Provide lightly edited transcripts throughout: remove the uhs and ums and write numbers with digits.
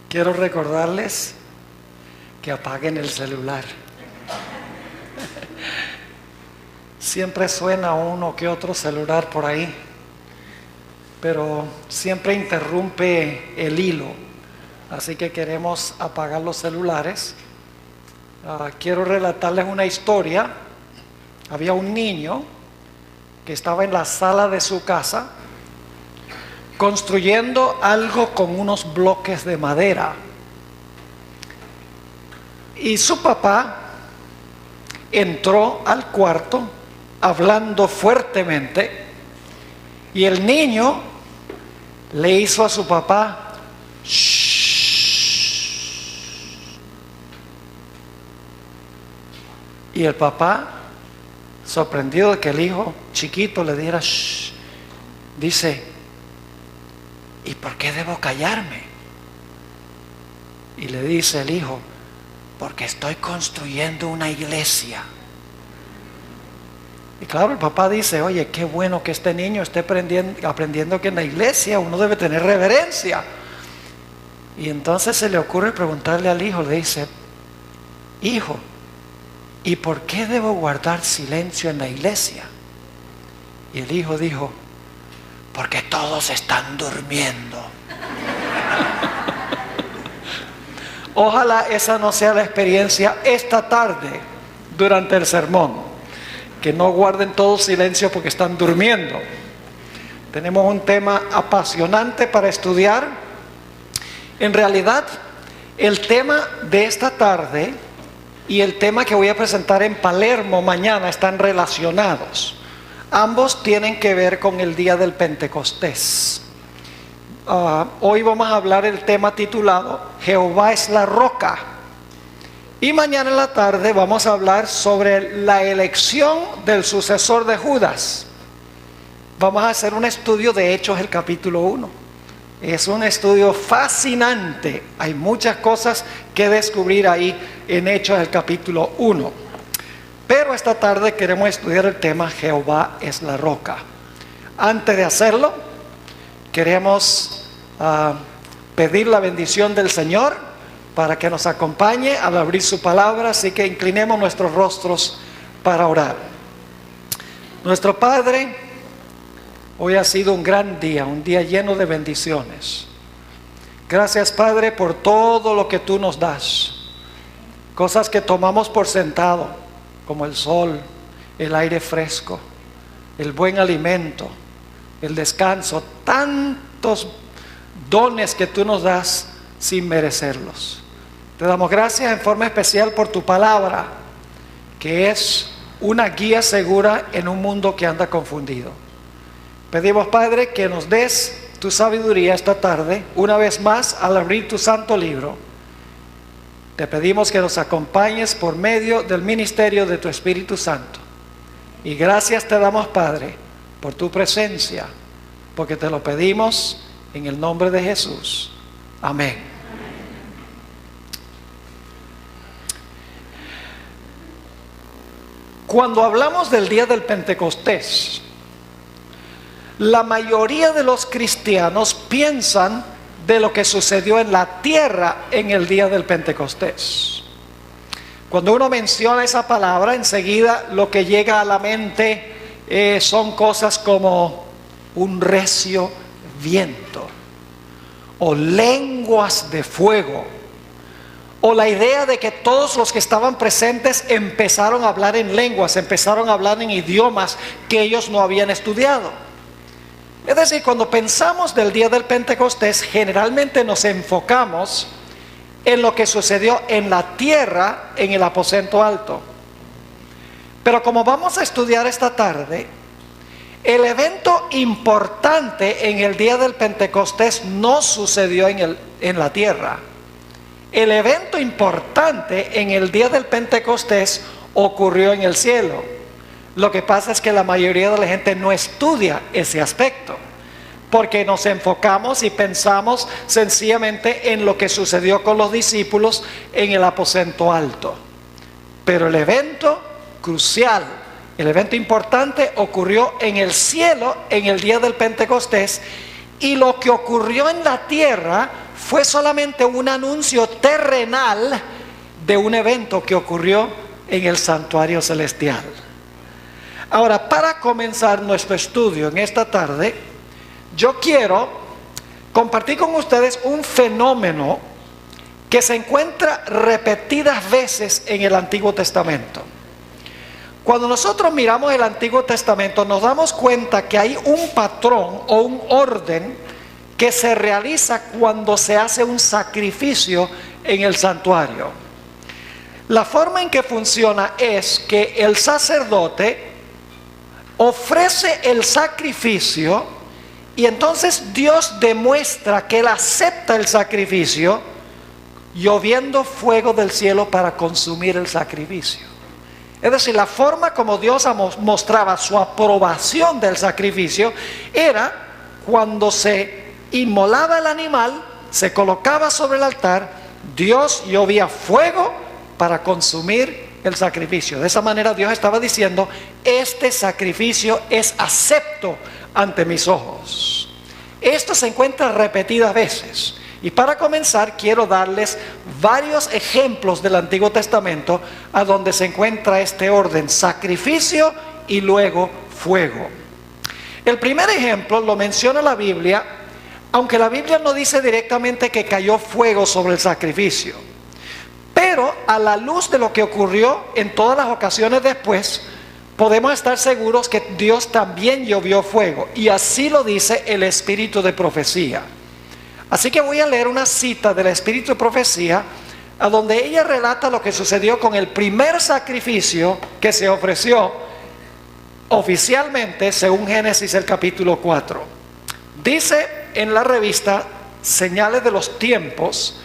Quiero recordarles que apaguen el celular. Siempre suena uno que otro celular por ahí, pero siempre interrumpe el hilo. Así que queremos apagar los celulares. Quiero relatarles una historia. Había un niño que estaba en la sala de su casa construyendo algo con unos bloques de madera. Y su papá entró al cuarto hablando fuertemente, y el niño le hizo a su papá shh. Y el papá, sorprendido de que el hijo chiquito le diera shh, dice: ¿y por qué debo callarme? Y le dice el hijo: porque estoy construyendo una iglesia. Y claro, el papá dice: oye, qué bueno que este niño esté aprendiendo que en la iglesia uno debe tener reverencia. Y entonces se le ocurre preguntarle al hijo, le dice: hijo, ¿y por qué debo guardar silencio en la iglesia? Y el hijo dijo: porque todos están durmiendo. Ojalá esa no sea la experiencia esta tarde durante el sermón, que no guarden todo silencio porque están durmiendo. Tenemos un tema apasionante para estudiar. En realidad, el tema de esta tarde y el tema que voy a presentar en Palermo mañana están relacionados. Ambos tienen que ver con el día del Pentecostés. Hoy vamos a hablar el tema titulado Jehová es la roca. Y mañana en la tarde vamos a hablar sobre la elección del sucesor de Judas. Vamos a hacer un estudio de Hechos, el capítulo 1. Es un estudio fascinante. Hay muchas cosas que descubrir ahí en Hechos, el capítulo 1. Pero esta tarde queremos estudiar el tema Jehová es la roca. Antes de hacerlo, queremos pedir la bendición del Señor para que nos acompañe al abrir su palabra. Así que inclinemos nuestros rostros para orar. Nuestro Padre, hoy ha sido un gran día, un día lleno de bendiciones. Gracias, Padre, por todo lo que tú nos das. Cosas que tomamos por sentado, como el sol, el aire fresco, el buen alimento, el descanso, tantos dones que tú nos das sin merecerlos. Te damos gracias en forma especial por tu palabra, que es una guía segura en un mundo que anda confundido. Pedimos, Padre, que nos des tu sabiduría esta tarde, una vez más, al abrir tu santo libro. Te pedimos que nos acompañes por medio del ministerio de tu Espíritu Santo. Y gracias te damos, Padre, por tu presencia, porque te lo pedimos en el nombre de Jesús. Amén. Cuando hablamos del día del Pentecostés, la mayoría de los cristianos piensan de lo que sucedió en la tierra en el día del Pentecostés. Cuando uno menciona esa palabra, enseguida lo que llega a la mente son cosas como un recio viento, o lenguas de fuego, o la idea de que todos los que estaban presentes empezaron a hablar en lenguas, empezaron a hablar en idiomas que ellos no habían estudiado. Es decir, cuando pensamos del día del Pentecostés, generalmente nos enfocamos en lo que sucedió en la tierra, en el aposento alto. Pero como vamos a estudiar esta tarde, el evento importante en el día del Pentecostés no sucedió en la tierra. El evento importante en el día del Pentecostés ocurrió en el cielo. Lo que pasa es que la mayoría de la gente no estudia ese aspecto, porque nos enfocamos y pensamos sencillamente en lo que sucedió con los discípulos en el aposento alto. Pero el evento crucial, el evento importante ocurrió en el cielo en el día del Pentecostés, y lo que ocurrió en la tierra fue solamente un anuncio terrenal de un evento que ocurrió en el santuario celestial. Ahora, para comenzar nuestro estudio en esta tarde, yo quiero compartir con ustedes un fenómeno que se encuentra repetidas veces en el Antiguo Testamento. Cuando nosotros miramos el Antiguo Testamento, nos damos cuenta que hay un patrón o un orden que se realiza cuando se hace un sacrificio en el santuario. La forma en que funciona es que el sacerdote ofrece el sacrificio y entonces Dios demuestra que Él acepta el sacrificio, lloviendo fuego del cielo para consumir el sacrificio. Es decir, la forma como Dios mostraba su aprobación del sacrificio era cuando se inmolaba el animal, se colocaba sobre el altar, Dios llovía fuego para consumir el sacrificio. De esa manera Dios estaba diciendo: este sacrificio es acepto ante mis ojos. Esto se encuentra repetidas veces. Y para comenzar quiero darles varios ejemplos del Antiguo Testamento a donde se encuentra este orden: sacrificio y luego fuego. El primer ejemplo lo menciona la Biblia, aunque la Biblia no dice directamente que cayó fuego sobre el sacrificio. Pero a la luz de lo que ocurrió en todas las ocasiones después, podemos estar seguros que Dios también llovió fuego. Y así lo dice el Espíritu de Profecía. Así que voy a leer una cita del Espíritu de Profecía, a donde ella relata lo que sucedió con el primer sacrificio que se ofreció oficialmente según Génesis el capítulo 4. Dice en la revista Señales de los Tiempos,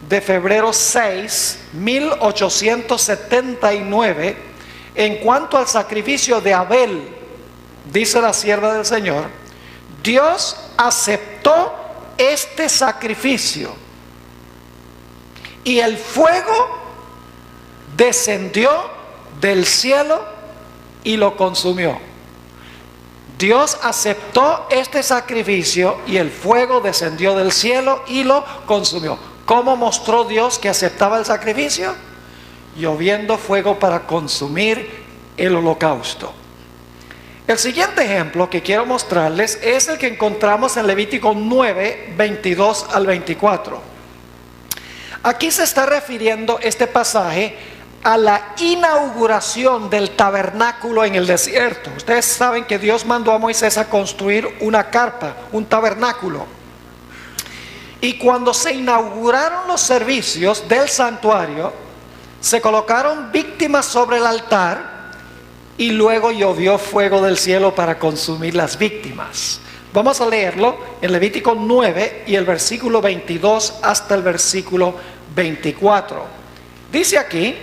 de febrero 6, 1879, en cuanto al sacrificio de Abel, dice la sierva del Señor: Dios aceptó este sacrificio y el fuego descendió del cielo y lo consumió. Dios aceptó este sacrificio y el fuego descendió del cielo y lo consumió. ¿Cómo mostró Dios que aceptaba el sacrificio? Lloviendo fuego para consumir el holocausto. El siguiente ejemplo que quiero mostrarles es el que encontramos en Levítico 9, 22 al 24. Aquí se está refiriendo este pasaje a la inauguración del tabernáculo en el desierto. Ustedes saben que Dios mandó a Moisés a construir una carpa, un tabernáculo. Y cuando se inauguraron los servicios del santuario, se colocaron víctimas sobre el altar y luego llovió fuego del cielo para consumir las víctimas. Vamos a leerlo en Levítico 9 y el versículo 22 hasta el versículo 24. Dice aquí: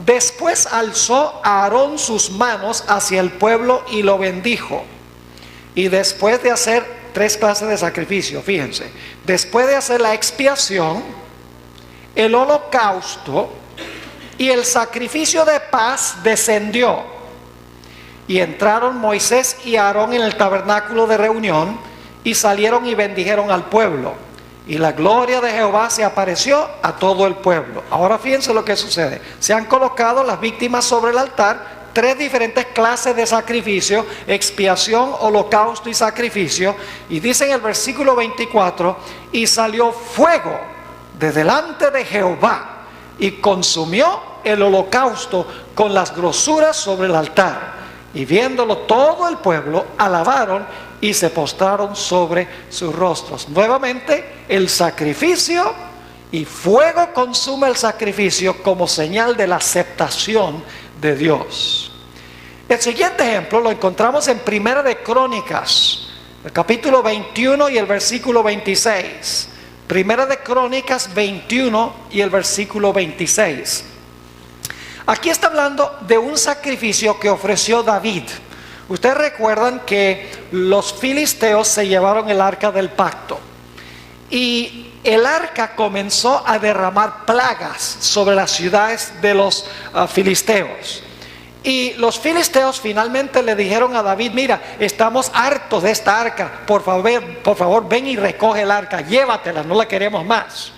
después alzó Aarón sus manos hacia el pueblo y lo bendijo. Y después de hacer tres clases de sacrificio, fíjense, después de hacer la expiación, el holocausto y el sacrificio de paz, descendió. Y entraron Moisés y Aarón en el tabernáculo de reunión y salieron y bendijeron al pueblo. Y la gloria de Jehová se apareció a todo el pueblo. Ahora fíjense lo que sucede. Se han colocado las víctimas sobre el altar, tres diferentes clases de sacrificio: expiación, holocausto y sacrificio. Y dice en el versículo 24: y salió fuego de delante de Jehová y consumió el holocausto con las grosuras sobre el altar. Y viéndolo todo el pueblo, alabaron y se postraron sobre sus rostros. Nuevamente, el sacrificio y fuego consume el sacrificio como señal de la aceptación de Dios. El siguiente ejemplo lo encontramos en Primera de Crónicas, el capítulo 21 y el versículo 26. Primera de Crónicas 21 y el versículo 26. Aquí está hablando de un sacrificio que ofreció David. Ustedes recuerdan que los filisteos se llevaron el arca del pacto y el arca comenzó a derramar plagas sobre las ciudades de los filisteos. Y los filisteos finalmente le dijeron a David: mira, estamos hartos de esta arca, por favor ven y recoge el arca, llévatela, no la queremos más.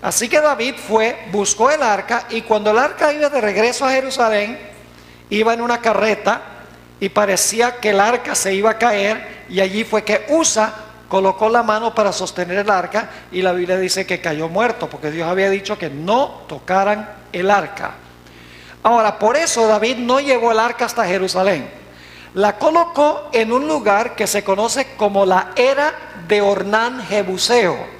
Así que David fue, buscó el arca, y cuando el arca iba de regreso a Jerusalén, iba en una carreta y parecía que el arca se iba a caer, y allí fue que Usa colocó la mano para sostener el arca, y la Biblia dice que cayó muerto, porque Dios había dicho que no tocaran el arca. Ahora, por eso David no llevó el arca hasta Jerusalén. La colocó en un lugar que se conoce como la era de Ornán Jebuseo,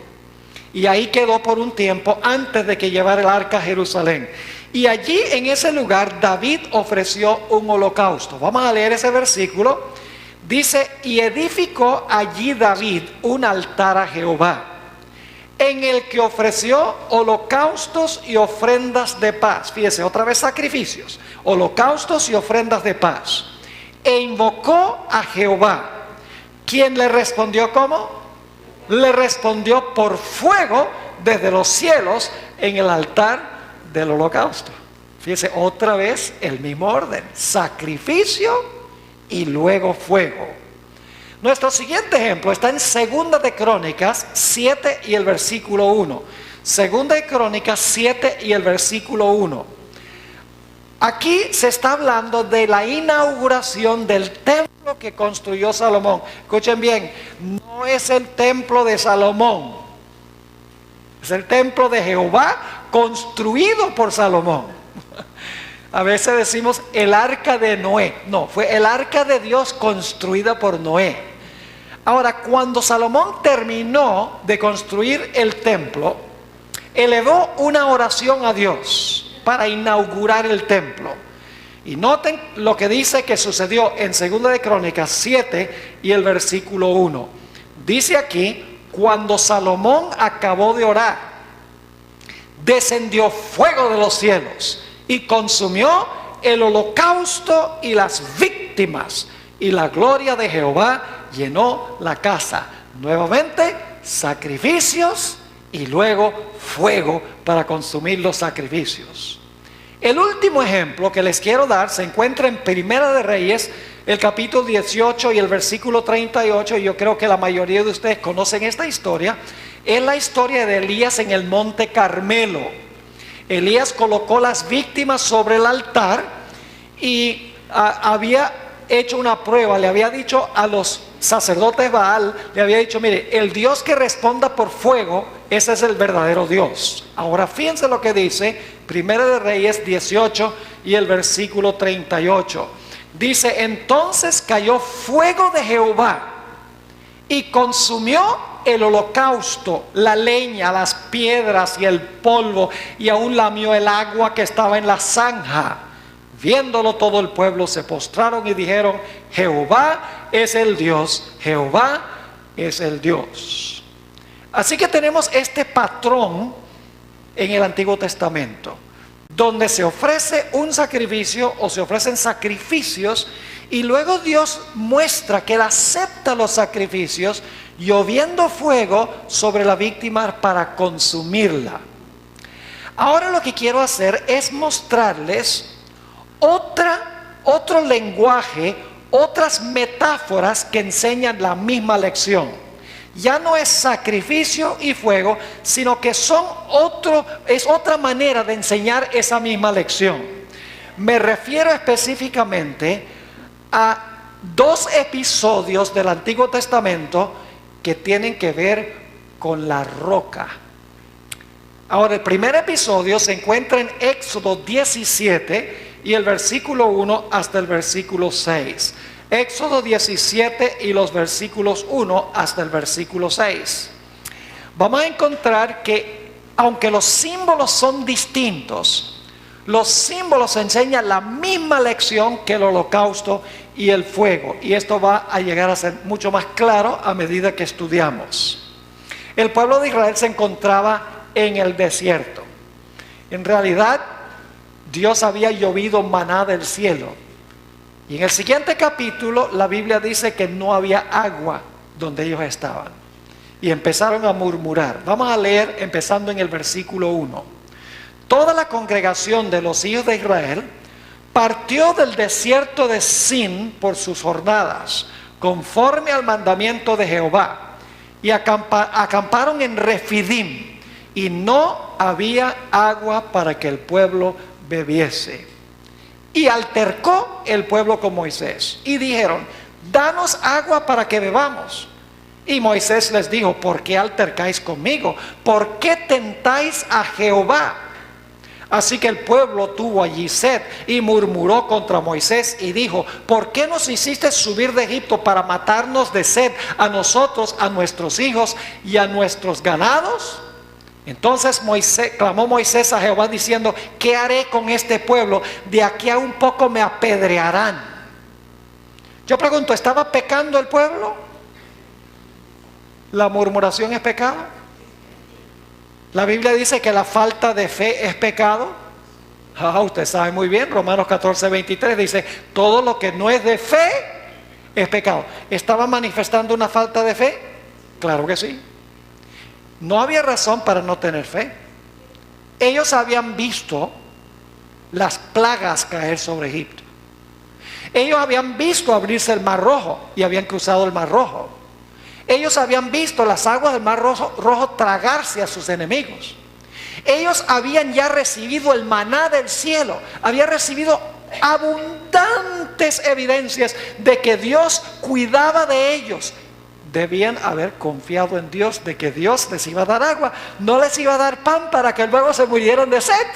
y ahí quedó por un tiempo antes de que llevara el arca a Jerusalén. Y allí, en ese lugar, David ofreció un holocausto. Vamos a leer ese versículo. Dice: y edificó allí David un altar a Jehová, en el que ofreció holocaustos y ofrendas de paz. Fíjese, otra vez sacrificios, holocaustos y ofrendas de paz. E invocó a Jehová, quien le respondió, ¿cómo? Le respondió por fuego desde los cielos en el altar del holocausto. Fíjese, otra vez el mismo orden: sacrificio y luego fuego. Nuestro siguiente ejemplo está en Segunda de Crónicas 7 y el versículo 1. Segunda de Crónicas 7 y el versículo 1. Aquí se está hablando de la inauguración del templo que construyó Salomón. Escuchen bien, no es el templo de Salomón, es el templo de Jehová construido por Salomón. A veces decimos el arca de Noé. No, fue el arca de Dios construida por Noé. Ahora, cuando Salomón terminó de construir el templo, elevó una oración a Dios para inaugurar el templo. Y noten lo que dice que sucedió en 2 de Crónicas 7 y el versículo 1. Dice aquí: cuando Salomón acabó de orar, descendió fuego de los cielos y consumió el holocausto y las víctimas, y la gloria de Jehová llenó la casa. Nuevamente, sacrificios y luego fuego para consumir los sacrificios. El último ejemplo que les quiero dar se encuentra en Primera de Reyes, el capítulo 18 y el versículo 38. Y yo creo que la mayoría de ustedes conocen esta historia. Es la historia de Elías en el monte Carmelo. Elías colocó las víctimas sobre el altar y había hecho una prueba. Le había dicho a los sacerdotes Baal, le había dicho: mire, el Dios que responda por fuego, ese es el verdadero Dios. Ahora fíjense lo que dice Primera de Reyes 18 y el versículo 38. Dice: entonces cayó fuego de Jehová y consumió el holocausto, la leña, las piedras y el polvo, y aún lamió el agua que estaba en la zanja. Viéndolo todo el pueblo se postraron y dijeron: Jehová es el Dios, Jehová es el Dios. Así que tenemos este patrón en el Antiguo Testamento, donde se ofrece un sacrificio o se ofrecen sacrificios, y luego Dios muestra que Él acepta los sacrificios, lloviendo fuego sobre la víctima para consumirla. Ahora lo que quiero hacer es mostrarles otro lenguaje, otras metáforas que enseñan la misma lección. Ya no es sacrificio y fuego, sino que es otra manera de enseñar esa misma lección. Me refiero específicamente a dos episodios del Antiguo Testamento que tienen que ver con la roca. Ahora, el primer episodio se encuentra en Éxodo 17 y el versículo 1 hasta el versículo 6. Éxodo 17 y los versículos 1 hasta el versículo 6. Vamos a encontrar que, aunque los símbolos son distintos, los símbolos enseñan la misma lección que el holocausto y el fuego. Y esto va a llegar a ser mucho más claro a medida que estudiamos. El pueblo de Israel se encontraba en el desierto. En realidad, Dios había llovido maná del cielo. Y en el siguiente capítulo, la Biblia dice que no había agua donde ellos estaban. Y empezaron a murmurar. Vamos a leer empezando en el versículo 1. Toda la congregación de los hijos de Israel partió del desierto de Sin por sus jornadas, conforme al mandamiento de Jehová, y acamparon en Refidim, y no había agua para que el pueblo bebiese. Y altercó el pueblo con Moisés, y dijeron: danos agua para que bebamos. Y Moisés les dijo: ¿por qué altercáis conmigo? ¿Por qué tentáis a Jehová? Así que el pueblo tuvo allí sed y murmuró contra Moisés y dijo: ¿por qué nos hiciste subir de Egipto para matarnos de sed a nosotros, a nuestros hijos y a nuestros ganados? Entonces clamó Moisés a Jehová diciendo: ¿qué haré con este pueblo? De aquí a un poco me apedrearán. Yo pregunto, ¿estaba pecando el pueblo? ¿La murmuración es pecado? La Biblia dice que la falta de fe es pecado. Usted sabe muy bien, Romanos 14:23 dice: todo lo que no es de fe es pecado. ¿Estaba manifestando una falta de fe? Claro que sí. No había razón para no tener fe. Ellos habían visto las plagas caer sobre Egipto. Ellos habían visto abrirse el Mar Rojo y habían cruzado el Mar Rojo. Ellos habían visto las aguas del Mar Rojo tragarse a sus enemigos. Ellos habían ya recibido el maná del cielo. Habían recibido abundantes evidencias de que Dios cuidaba de ellos. Debían haber confiado en Dios, de que Dios les iba a dar agua, no les iba a dar pan para que luego se murieran de sed.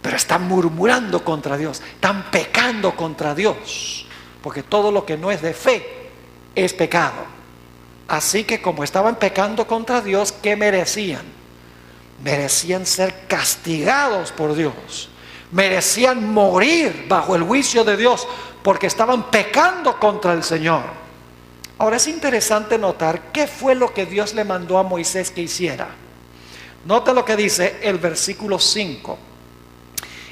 Pero están murmurando contra Dios, están pecando contra Dios, porque todo lo que no es de fe es pecado. Así que como estaban pecando contra Dios, ¿qué merecían? Merecían ser castigados por Dios, merecían morir bajo el juicio de Dios, porque estaban pecando contra el Señor. Ahora es interesante notar qué fue lo que Dios le mandó a Moisés que hiciera. Nota lo que dice el versículo 5.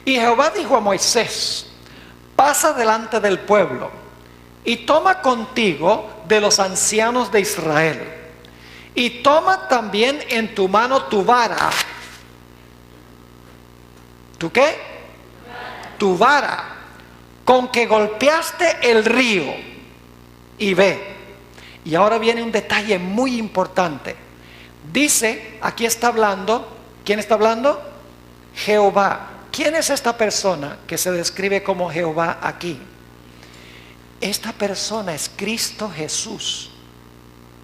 Y Jehová dijo a Moisés: pasa delante del pueblo y toma contigo de los ancianos de Israel, y toma también en tu mano tu vara. ¿Tu qué? Tu vara, con que golpeaste el río, y ve. Y ahora viene un detalle muy importante. Dice, aquí está hablando, ¿quién está hablando? Jehová. ¿Quién es esta persona que se describe como Jehová aquí? Esta persona es Cristo Jesús.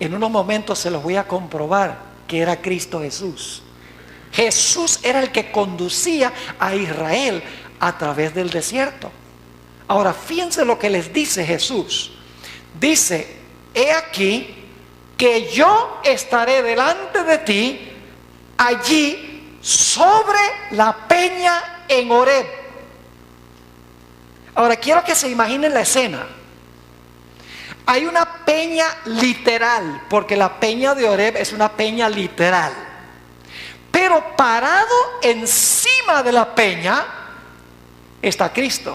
En unos momentos se los voy a comprobar que era Cristo Jesús. Jesús era el que conducía a Israel a través del desierto. Ahora fíjense lo que les dice Jesús. Dice: he aquí que yo estaré delante de ti allí sobre la peña en Horeb. Ahora quiero que se imaginen la escena. Hay una peña literal, porque la peña de Horeb es una peña literal. Pero parado encima de la peña está Cristo,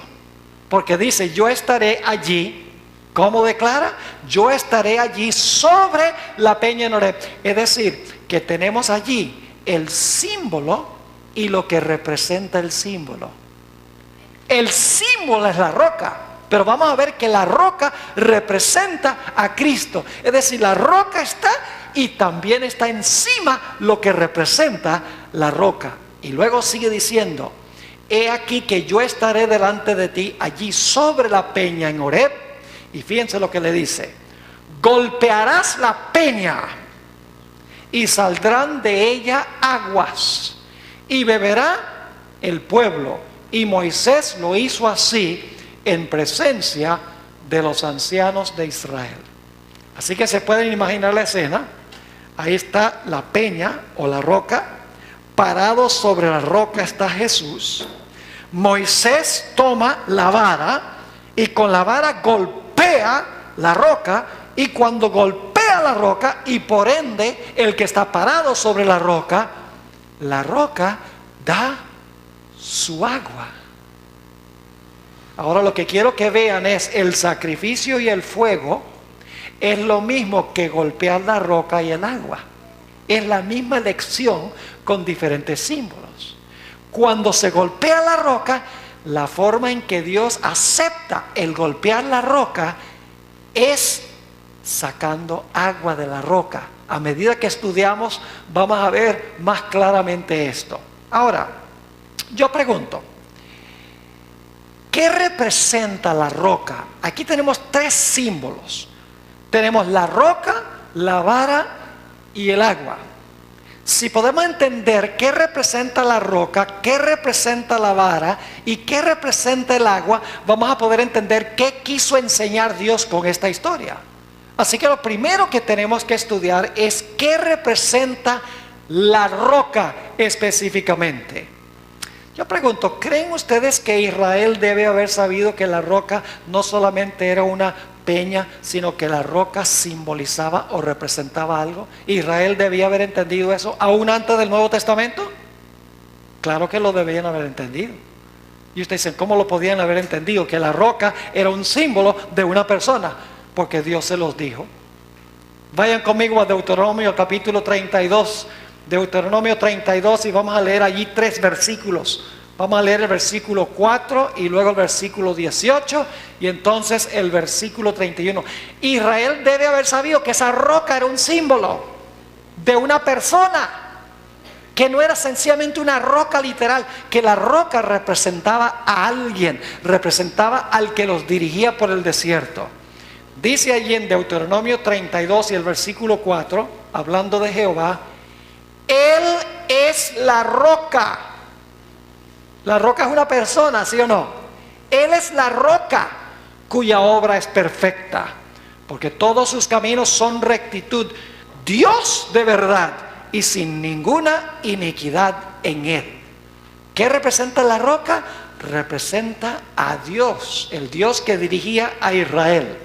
porque dice: yo estaré allí. ¿Cómo declara? Yo estaré allí sobre la peña en Horeb. Es decir, que tenemos allí el símbolo y lo que representa el símbolo. El símbolo es la roca, pero vamos a ver que la roca representa a Cristo. Es decir, la roca está y también está encima lo que representa la roca. Y luego sigue diciendo: he aquí que yo estaré delante de ti allí sobre la peña en Horeb. Y fíjense lo que le dice: golpearás la peña y saldrán de ella aguas, y beberá el pueblo. Y Moisés lo hizo así en presencia de los ancianos de Israel. Así que se pueden imaginar la escena. Ahí está la peña o la roca, parado sobre la roca está Jesús. Moisés toma la vara y con la vara golpea la roca, y cuando golpea la roca, y por ende el que está parado sobre la roca da su agua. Ahora lo que quiero que vean es el sacrificio y el fuego es lo mismo que golpear la roca y el agua. Es la misma lección con diferentes símbolos. Cuando se golpea la roca, la forma en que Dios acepta el golpear la roca es sacando agua de la roca. A medida que estudiamos vamos a ver más claramente esto. Ahora, yo pregunto, ¿qué representa la roca? Aquí tenemos tres símbolos. Tenemos la roca, la vara y el agua. Si podemos entender qué representa la roca, qué representa la vara y qué representa el agua, vamos a poder entender qué quiso enseñar Dios con esta historia. Así que lo primero que tenemos que estudiar es qué representa la roca específicamente. Yo pregunto, ¿creen ustedes que Israel debe haber sabido que la roca no solamente era una peña, sino que la roca simbolizaba o representaba algo? ¿Israel debía haber entendido eso aún antes del Nuevo Testamento? Claro que lo debían haber entendido. Y ustedes dicen, ¿cómo lo podían haber entendido? Que la roca era un símbolo de una persona, porque Dios se los dijo. Vayan conmigo a Deuteronomio capítulo 32. Deuteronomio 32 y vamos a leer allí 3 versículos. Vamos a leer el versículo 4 y luego el versículo 18 y entonces el versículo 31. Israel debe haber sabido que esa roca era un símbolo de una persona, que no era sencillamente una roca literal, que la roca representaba a alguien, representaba al que los dirigía por el desierto. Dice allí en Deuteronomio 32 y el versículo 4, hablando de Jehová: Él es la roca. La roca es una persona, ¿sí o no? Él es la roca cuya obra es perfecta, porque todos sus caminos son rectitud. Dios de verdad y sin ninguna iniquidad en él. ¿Qué representa la roca? Representa a Dios, el Dios que dirigía a Israel.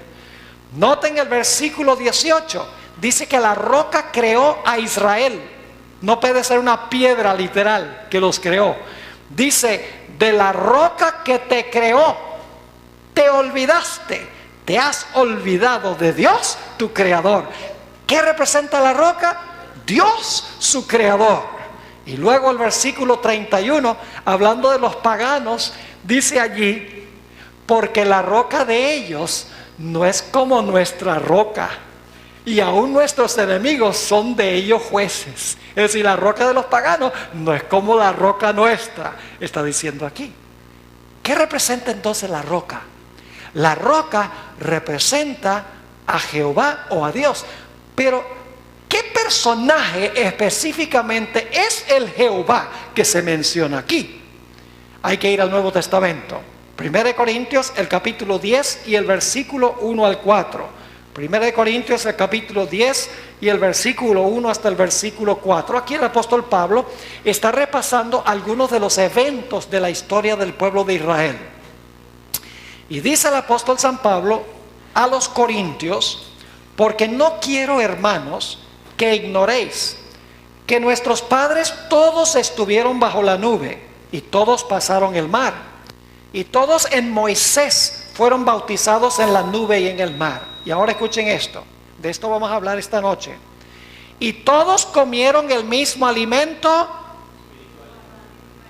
Noten el versículo 18. Dice que la roca creó a Israel. No puede ser una piedra literal que los creó. Dice, de la roca que te creó, te olvidaste, te has olvidado de Dios, tu creador. ¿Qué representa la roca? Dios, su creador. Y luego el versículo 31, hablando de los paganos, dice allí, porque la roca de ellos no es como nuestra roca, y aún nuestros enemigos son de ellos jueces. Es decir, la roca de los paganos no es como la roca nuestra, está diciendo aquí. ¿Qué representa entonces la roca? La roca representa a Jehová o a Dios. Pero, ¿qué personaje específicamente es el Jehová que se menciona aquí? Hay que ir al Nuevo Testamento. 1 Corintios, el capítulo 10 y el versículo 1 al 4. 1 Corintios, el capítulo 10 y el versículo 1 hasta el versículo 4. Aquí el apóstol Pablo está repasando algunos de los eventos de la historia del pueblo de Israel. Y dice el apóstol San Pablo a los corintios: porque no quiero, hermanos, que ignoréis que nuestros padres todos estuvieron bajo la nube y todos pasaron el mar, y todos en Moisés fueron bautizados en la nube y en el mar. Y ahora escuchen esto, de esto vamos a hablar esta noche. Y todos comieron el mismo alimento.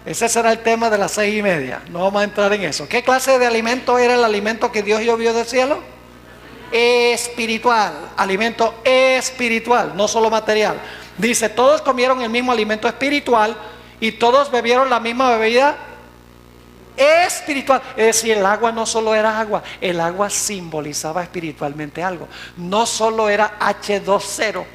Ese será el tema de las 6:30. No vamos a entrar en eso. ¿Qué clase de alimento era el alimento que Dios llovió del cielo? Espiritual. Alimento espiritual, no solo material. Dice, todos comieron el mismo alimento espiritual y todos bebieron la misma bebida espiritual. Es decir, el agua no solo era agua, el agua simbolizaba espiritualmente algo. No solo era H2O.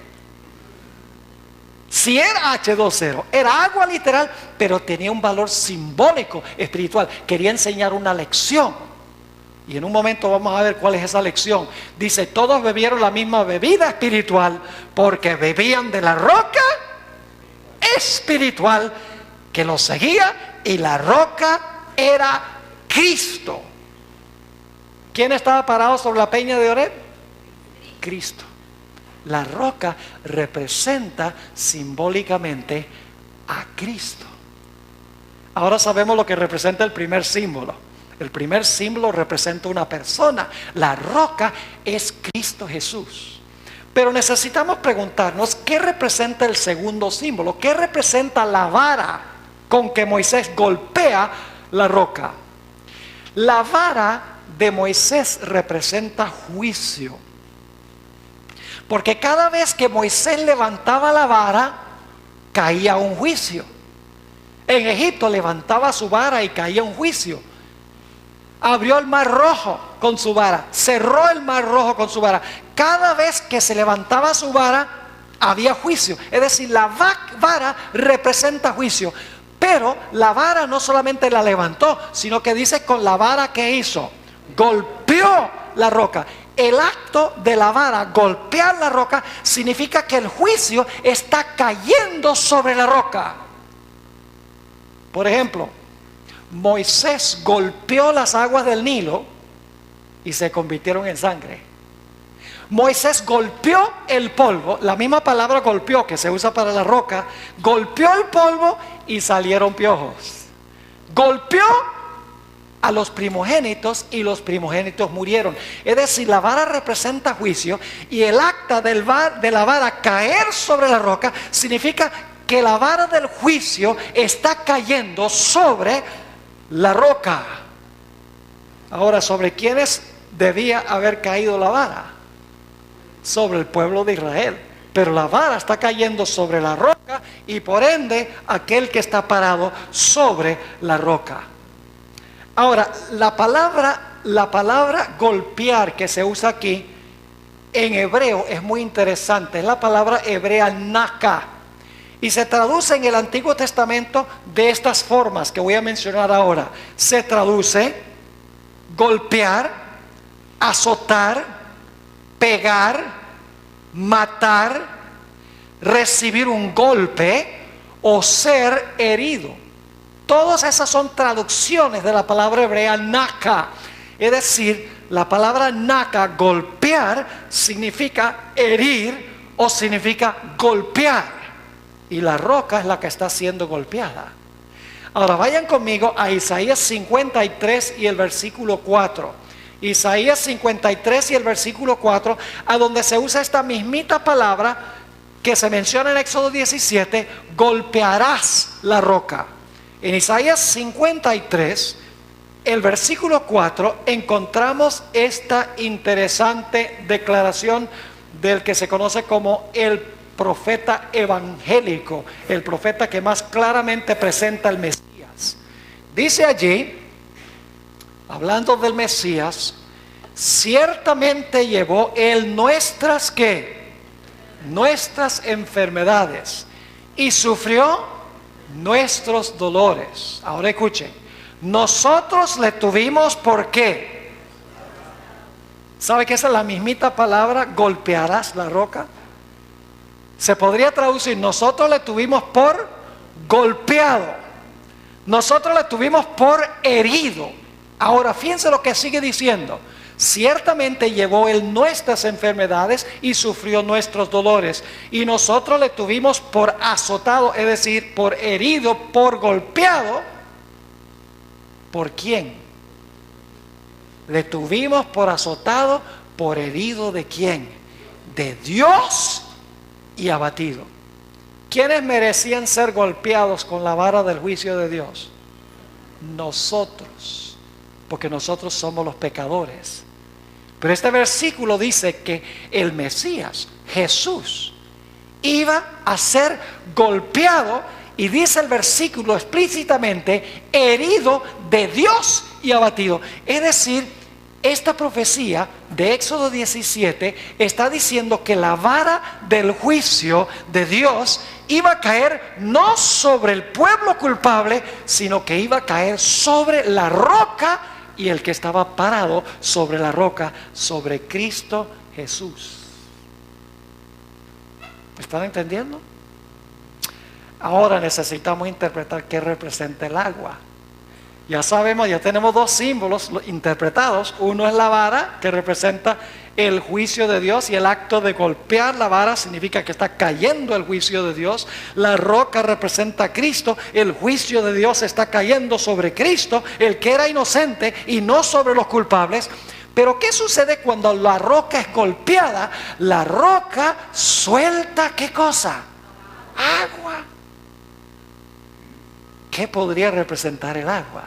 Si era H2O, era agua literal, pero tenía un valor simbólico espiritual. Quería enseñar una lección. Y en un momento vamos a ver cuál es esa lección. Dice, todos bebieron la misma bebida espiritual porque bebían de la roca espiritual que los seguía, y la roca era Cristo. ¿Quién estaba parado sobre la peña de Oreb? Cristo. La roca representa simbólicamente a Cristo. Ahora sabemos lo que representa el primer símbolo. El primer símbolo representa una persona. La roca es Cristo Jesús. Pero necesitamos preguntarnos, ¿qué representa el segundo símbolo? ¿Qué representa la vara con que Moisés golpea la roca? La vara de Moisés representa juicio. Porque cada vez que Moisés levantaba la vara, caía un juicio. En Egipto levantaba su vara y caía un juicio. Abrió el mar rojo con su vara, cerró el mar rojo con su vara. Cada vez que se levantaba su vara, había juicio. Es decir, la vara representa juicio. Pero la vara no solamente la levantó, sino que dice con la vara que hizo, golpeó la roca. El acto de la vara, golpear la roca, significa que el juicio está cayendo sobre la roca. Por ejemplo, Moisés golpeó las aguas del Nilo y se convirtieron en sangre. Moisés golpeó el polvo, la misma palabra golpeó que se usa para la roca, golpeó el polvo y salieron piojos. Golpeó a los primogénitos y los primogénitos murieron. Es decir, la vara representa juicio y el acta de la vara caer sobre la roca significa que la vara del juicio está cayendo sobre la roca. Ahora, ¿sobre quiénes debía haber caído la vara? Sobre el pueblo de Israel. Pero la vara está cayendo sobre la roca y por ende aquel que está parado sobre la roca. Ahora, la palabra golpear que se usa aquí en hebreo es muy interesante. Es la palabra hebrea naka. Y se traduce en el Antiguo Testamento de estas formas que voy a mencionar ahora. Se traduce golpear, azotar, pegar, matar, recibir un golpe o ser herido. Todas esas son traducciones de la palabra hebrea naka. Es decir, la palabra naka, golpear, significa herir o significa golpear. Y la roca es la que está siendo golpeada. Ahora vayan conmigo a Isaías 53 y el versículo 4. Isaías 53 y el versículo 4, a donde se usa esta mismita palabra que se menciona en Éxodo 17, golpearás la roca. En Isaías 53, el versículo 4, encontramos esta interesante declaración del que se conoce como el profeta evangélico, el profeta que más claramente presenta al Mesías. Dice allí, hablando del Mesías, ciertamente llevó él nuestras ¿qué? Nuestras enfermedades y sufrió nuestros dolores. Ahora escuchen, nosotros le tuvimos ¿por qué? ¿Sabe que esa es la mismita palabra golpearás la roca? Se podría traducir, nosotros le tuvimos por golpeado, nosotros le tuvimos por herido. Ahora fíjense lo que sigue diciendo, ciertamente llevó él nuestras enfermedades y sufrió nuestros dolores, y nosotros le tuvimos por azotado, es decir, por herido, por golpeado. ¿Por quién? Le tuvimos por azotado, por herido ¿de quién? De Dios y abatido. ¿Quiénes merecían ser golpeados con la vara del juicio de Dios? Nosotros, porque nosotros somos los pecadores. Pero este versículo dice que el Mesías, Jesús, iba a ser golpeado, y dice el versículo explícitamente, herido de Dios y abatido. Es decir, esta profecía de Éxodo 17 está diciendo que la vara del juicio de Dios iba a caer no sobre el pueblo culpable, sino que iba a caer sobre la roca, y el que estaba parado sobre la roca, sobre Cristo Jesús. ¿Están entendiendo? Ahora necesitamos interpretar qué representa el agua. Ya sabemos, ya tenemos dos símbolos interpretados. Uno es la vara, que representa el juicio de Dios, y el acto de golpear la vara significa que está cayendo el juicio de Dios. La roca representa a Cristo, el juicio de Dios está cayendo sobre Cristo, el que era inocente, y no sobre los culpables. Pero ¿qué sucede cuando la roca es golpeada? La roca suelta ¿qué cosa? Agua. ¿Qué podría representar el agua?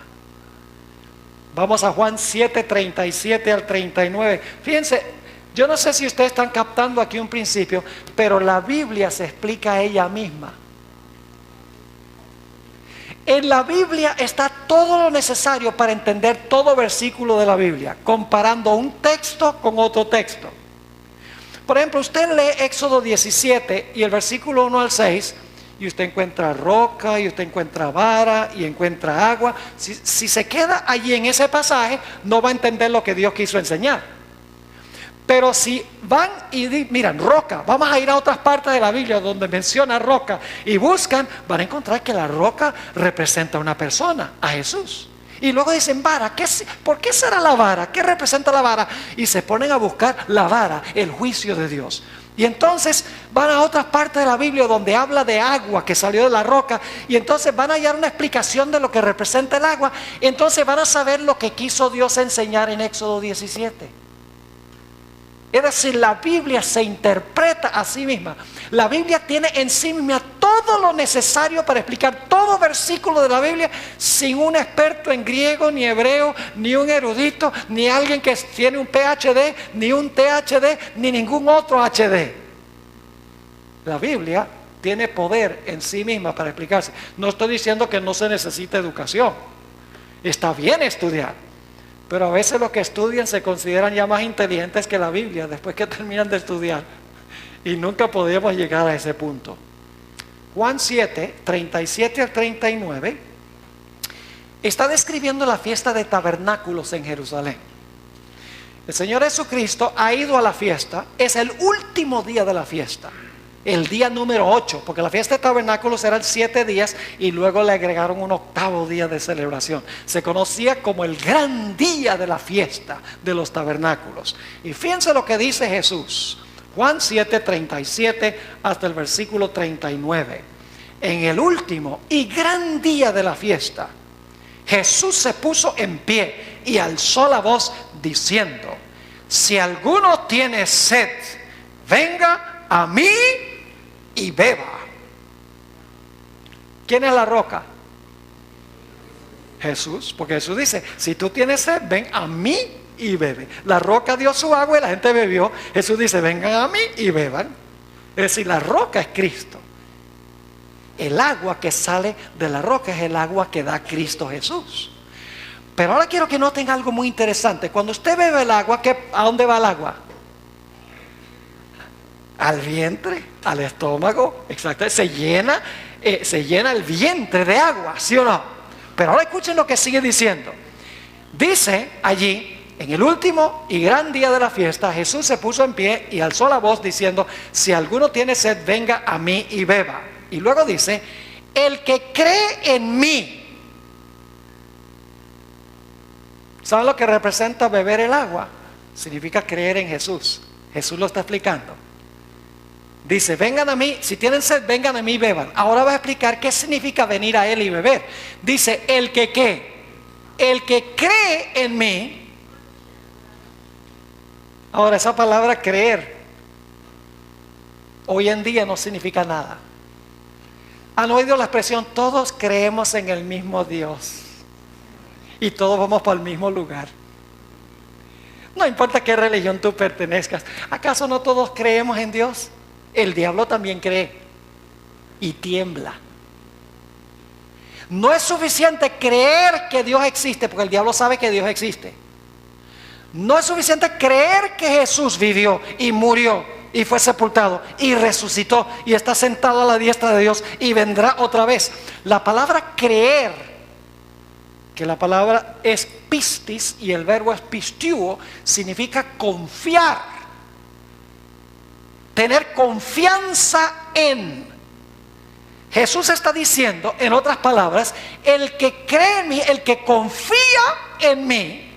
Vamos a Juan 7, 37 al 39. Fíjense, yo no sé si ustedes están captando aquí un principio, pero la Biblia se explica a ella misma. En la Biblia está todo lo necesario para entender todo versículo de la Biblia, comparando un texto con otro texto. Por ejemplo, usted lee Éxodo 17 y el versículo 1 al 6, y usted encuentra roca, y usted encuentra vara, y encuentra agua. Si se queda allí en ese pasaje, no va a entender lo que Dios quiso enseñar. Pero si van y miran roca, vamos a ir a otras partes de la Biblia donde menciona roca y buscan, van a encontrar que la roca representa a una persona, a Jesús. Y luego dicen vara, ¿por qué será la vara? ¿Qué representa la vara? Y se ponen a buscar la vara, el juicio de Dios. Y entonces van a otras partes de la Biblia donde habla de agua que salió de la roca, y entonces van a hallar una explicación de lo que representa el agua, y entonces van a saber lo que quiso Dios enseñar en Éxodo 17. Es decir, la Biblia se interpreta a sí misma. La Biblia tiene en sí misma todo lo necesario para explicar todo versículo de la Biblia sin un experto en griego, ni hebreo, ni un erudito, ni alguien que tiene un PhD, ni un ThD, ni ningún otro HD. La Biblia tiene poder en sí misma para explicarse. No estoy diciendo que no se necesita educación. Está bien estudiar. Pero a veces los que estudian se consideran ya más inteligentes que la Biblia después que terminan de estudiar. Y nunca podemos llegar a ese punto. Juan 7, 37 al 39, está describiendo la fiesta de tabernáculos en Jerusalén. El Señor Jesucristo ha ido a la fiesta, es el último día de la fiesta. El día número 8, porque la fiesta de tabernáculos eran 7 días y luego le agregaron un 8º día de celebración. Se conocía como el gran día de la fiesta de los tabernáculos. Y fíjense lo que dice Jesús, Juan 7, 37 hasta el versículo 39. En el último y gran día de la fiesta, Jesús se puso en pie y alzó la voz diciendo: si alguno tiene sed, venga a mí y beba. ¿Quién es la roca? Jesús, porque Jesús dice: si tú tienes sed, ven a mí y bebe. La roca dio su agua y la gente bebió. Jesús dice: vengan a mí y beban. Es decir, la roca es Cristo. El agua que sale de la roca es el agua que da Cristo Jesús. Pero ahora quiero que noten algo muy interesante. Cuando usted bebe el agua, ¿a dónde va el agua? Al vientre, al estómago, exacto. Se llena el vientre de agua, ¿sí o no? Pero ahora escuchen lo que sigue diciendo. Dice allí: en el último y gran día de la fiesta, Jesús se puso en pie y alzó la voz diciendo: si alguno tiene sed, venga a mí y beba. Y luego dice: el que cree en mí. ¿Saben lo que representa beber el agua? Significa creer en Jesús. Jesús lo está explicando. Dice: vengan a mí, si tienen sed, vengan a mí y beban. Ahora va a explicar qué significa venir a Él y beber. Dice: el que ¿qué? El que cree en mí. Ahora, esa palabra creer hoy en día no significa nada. ¿Han oído la expresión: todos creemos en el mismo Dios y todos vamos para el mismo lugar? No importa qué religión tú pertenezcas. ¿Acaso no todos creemos en Dios? El diablo también cree y tiembla. No es suficiente creer que Dios existe, porque el diablo sabe que Dios existe. No es suficiente creer que Jesús vivió y murió y fue sepultado y resucitó y está sentado a la diestra de Dios y vendrá otra vez. La palabra creer, que la palabra es pistis y el verbo es pistuo, significa confiar. Tener confianza en. Jesús está diciendo, en otras palabras, el que cree en mí, el que confía en mí,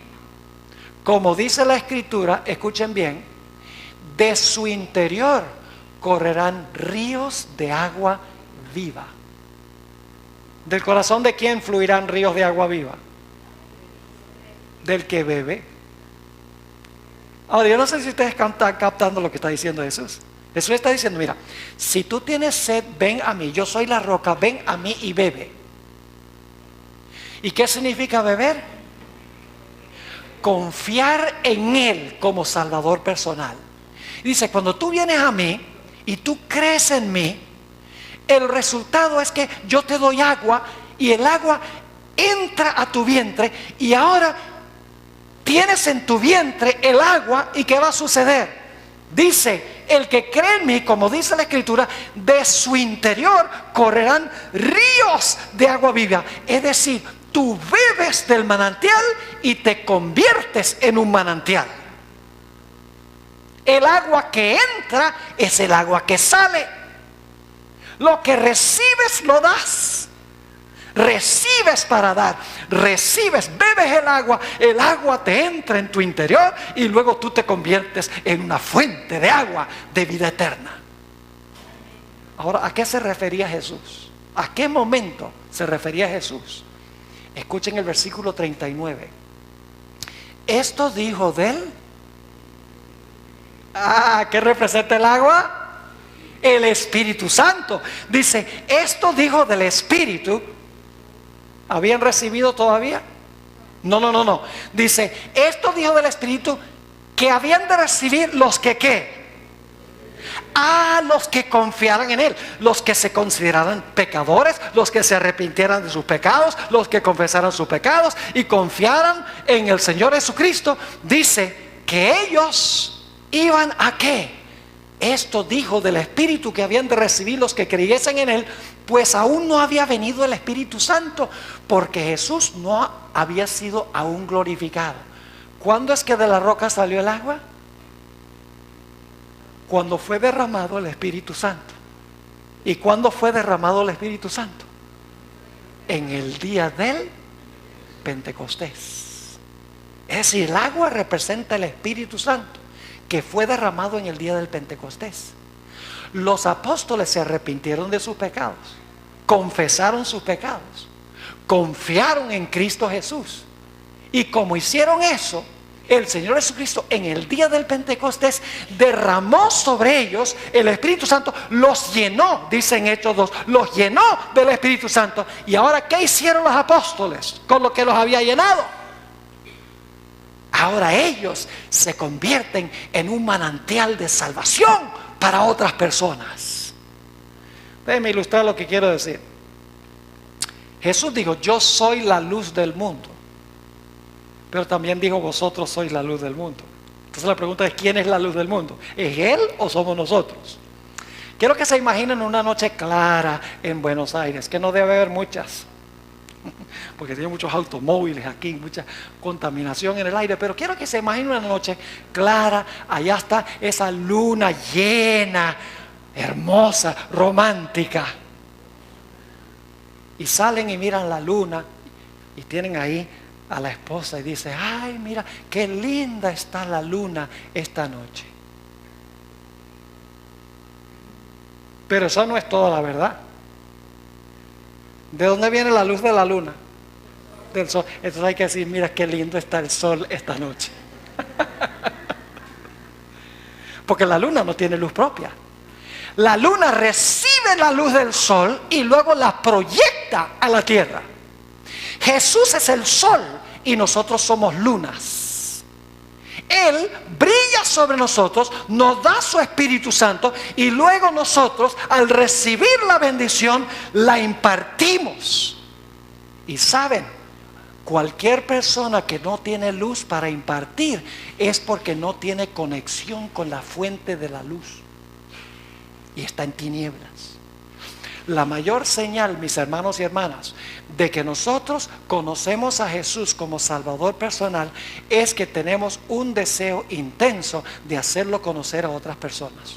como dice la Escritura, escuchen bien, de su interior correrán ríos de agua viva. ¿Del corazón de quién fluirán ríos de agua viva? Del que bebe. Ahora, yo no sé si ustedes están captando lo que está diciendo Jesús. Jesús está diciendo: mira, si tú tienes sed, ven a mí, yo soy la roca, ven a mí y bebe. ¿Y qué significa beber? confiar en Él como Salvador personal. Dice, cuando tú vienes a mí y tú crees en mí, el resultado es que yo te doy agua y el agua entra a tu vientre y ahora tienes en tu vientre el agua. ¿Y qué va a suceder? Dice, el que cree en mí, como dice la Escritura, de su interior correrán ríos de agua viva. Es decir, tú bebes del manantial y te conviertes en un manantial. El agua que entra es el agua que sale. Lo que recibes lo das. Recibes para dar, recibes, bebes el agua te entra en tu interior y luego tú te conviertes en una fuente de agua de vida eterna. Ahora, ¿a qué se refería Jesús? ¿A qué momento se refería Jesús? Escuchen el versículo 39. Esto dijo de él. ¿Qué representa el agua? El Espíritu Santo. Dice, esto dijo del Espíritu. ¿Habían recibido todavía? No. Dice, esto dijo del Espíritu que habían de recibir los que ¿qué? Los que confiaran en Él, los que se consideraran pecadores, los que se arrepintieran de sus pecados, los que confesaran sus pecados y confiaran en el Señor Jesucristo. Dice que ellos iban a ¿qué? Esto dijo del Espíritu que habían de recibir los que creyesen en Él, pues aún no había venido el Espíritu Santo, porque Jesús no había sido aún glorificado. ¿Cuándo es que de la roca salió el agua? Cuando fue derramado el Espíritu Santo. ¿Y cuándo fue derramado el Espíritu Santo? En el día del Pentecostés. Es decir, el agua representa el Espíritu Santo, que fue derramado en el día del Pentecostés. Los apóstoles se arrepintieron de sus pecados, confesaron sus pecados, confiaron en Cristo Jesús. Y como hicieron eso, el Señor Jesucristo en el día del Pentecostés derramó sobre ellos el Espíritu Santo, los llenó, dice en Hechos 2, los llenó del Espíritu Santo. Y ahora, ¿qué hicieron los apóstoles con lo que los había llenado? Ahora ellos se convierten en un manantial de salvación para otras personas. Déjenme ilustrar lo que quiero decir. Jesús dijo, yo soy la luz del mundo. Pero también dijo, vosotros sois la luz del mundo. Entonces la pregunta es, ¿quién es la luz del mundo? ¿Es Él o somos nosotros? Quiero que se imaginen una noche clara en Buenos Aires, que no debe haber muchas, porque tiene muchos automóviles aquí, mucha contaminación en el aire, pero quiero que se imaginen una noche clara, allá está esa luna llena, hermosa, romántica, y salen y miran la luna y tienen ahí a la esposa y dice, ay, mira qué linda está la luna esta noche. Pero eso no es toda la verdad. ¿De dónde viene la luz de la luna? Del sol. Entonces hay que decir, mira qué lindo está el sol esta noche. Porque la luna no tiene luz propia. La luna recibe la luz del sol y luego la proyecta a la tierra. Jesús es el sol y nosotros somos lunas. Él brilla sobre nosotros, nos da su Espíritu Santo y luego nosotros, al recibir la bendición, la impartimos. Y saben, cualquier persona que no tiene luz para impartir es porque no tiene conexión con la fuente de la luz y está en tinieblas. La mayor señal, mis hermanos y hermanas, de que nosotros conocemos a Jesús como Salvador personal es que tenemos un deseo intenso de hacerlo conocer a otras personas.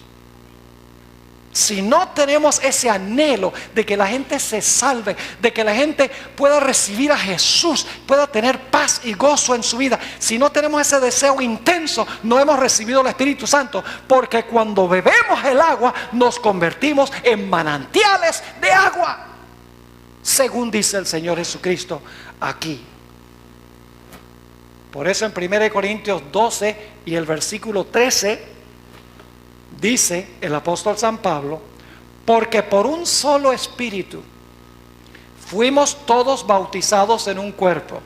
Si no tenemos ese anhelo de que la gente se salve, de que la gente pueda recibir a Jesús, pueda tener paz y gozo en su vida, si no tenemos ese deseo intenso, no hemos recibido el Espíritu Santo, porque cuando bebemos el agua nos convertimos en manantiales de agua, según dice el Señor Jesucristo aquí. Por eso en 1 Corintios 12 y el versículo 13 dice el apóstol San Pablo, porque por un solo espíritu fuimos todos bautizados en un cuerpo,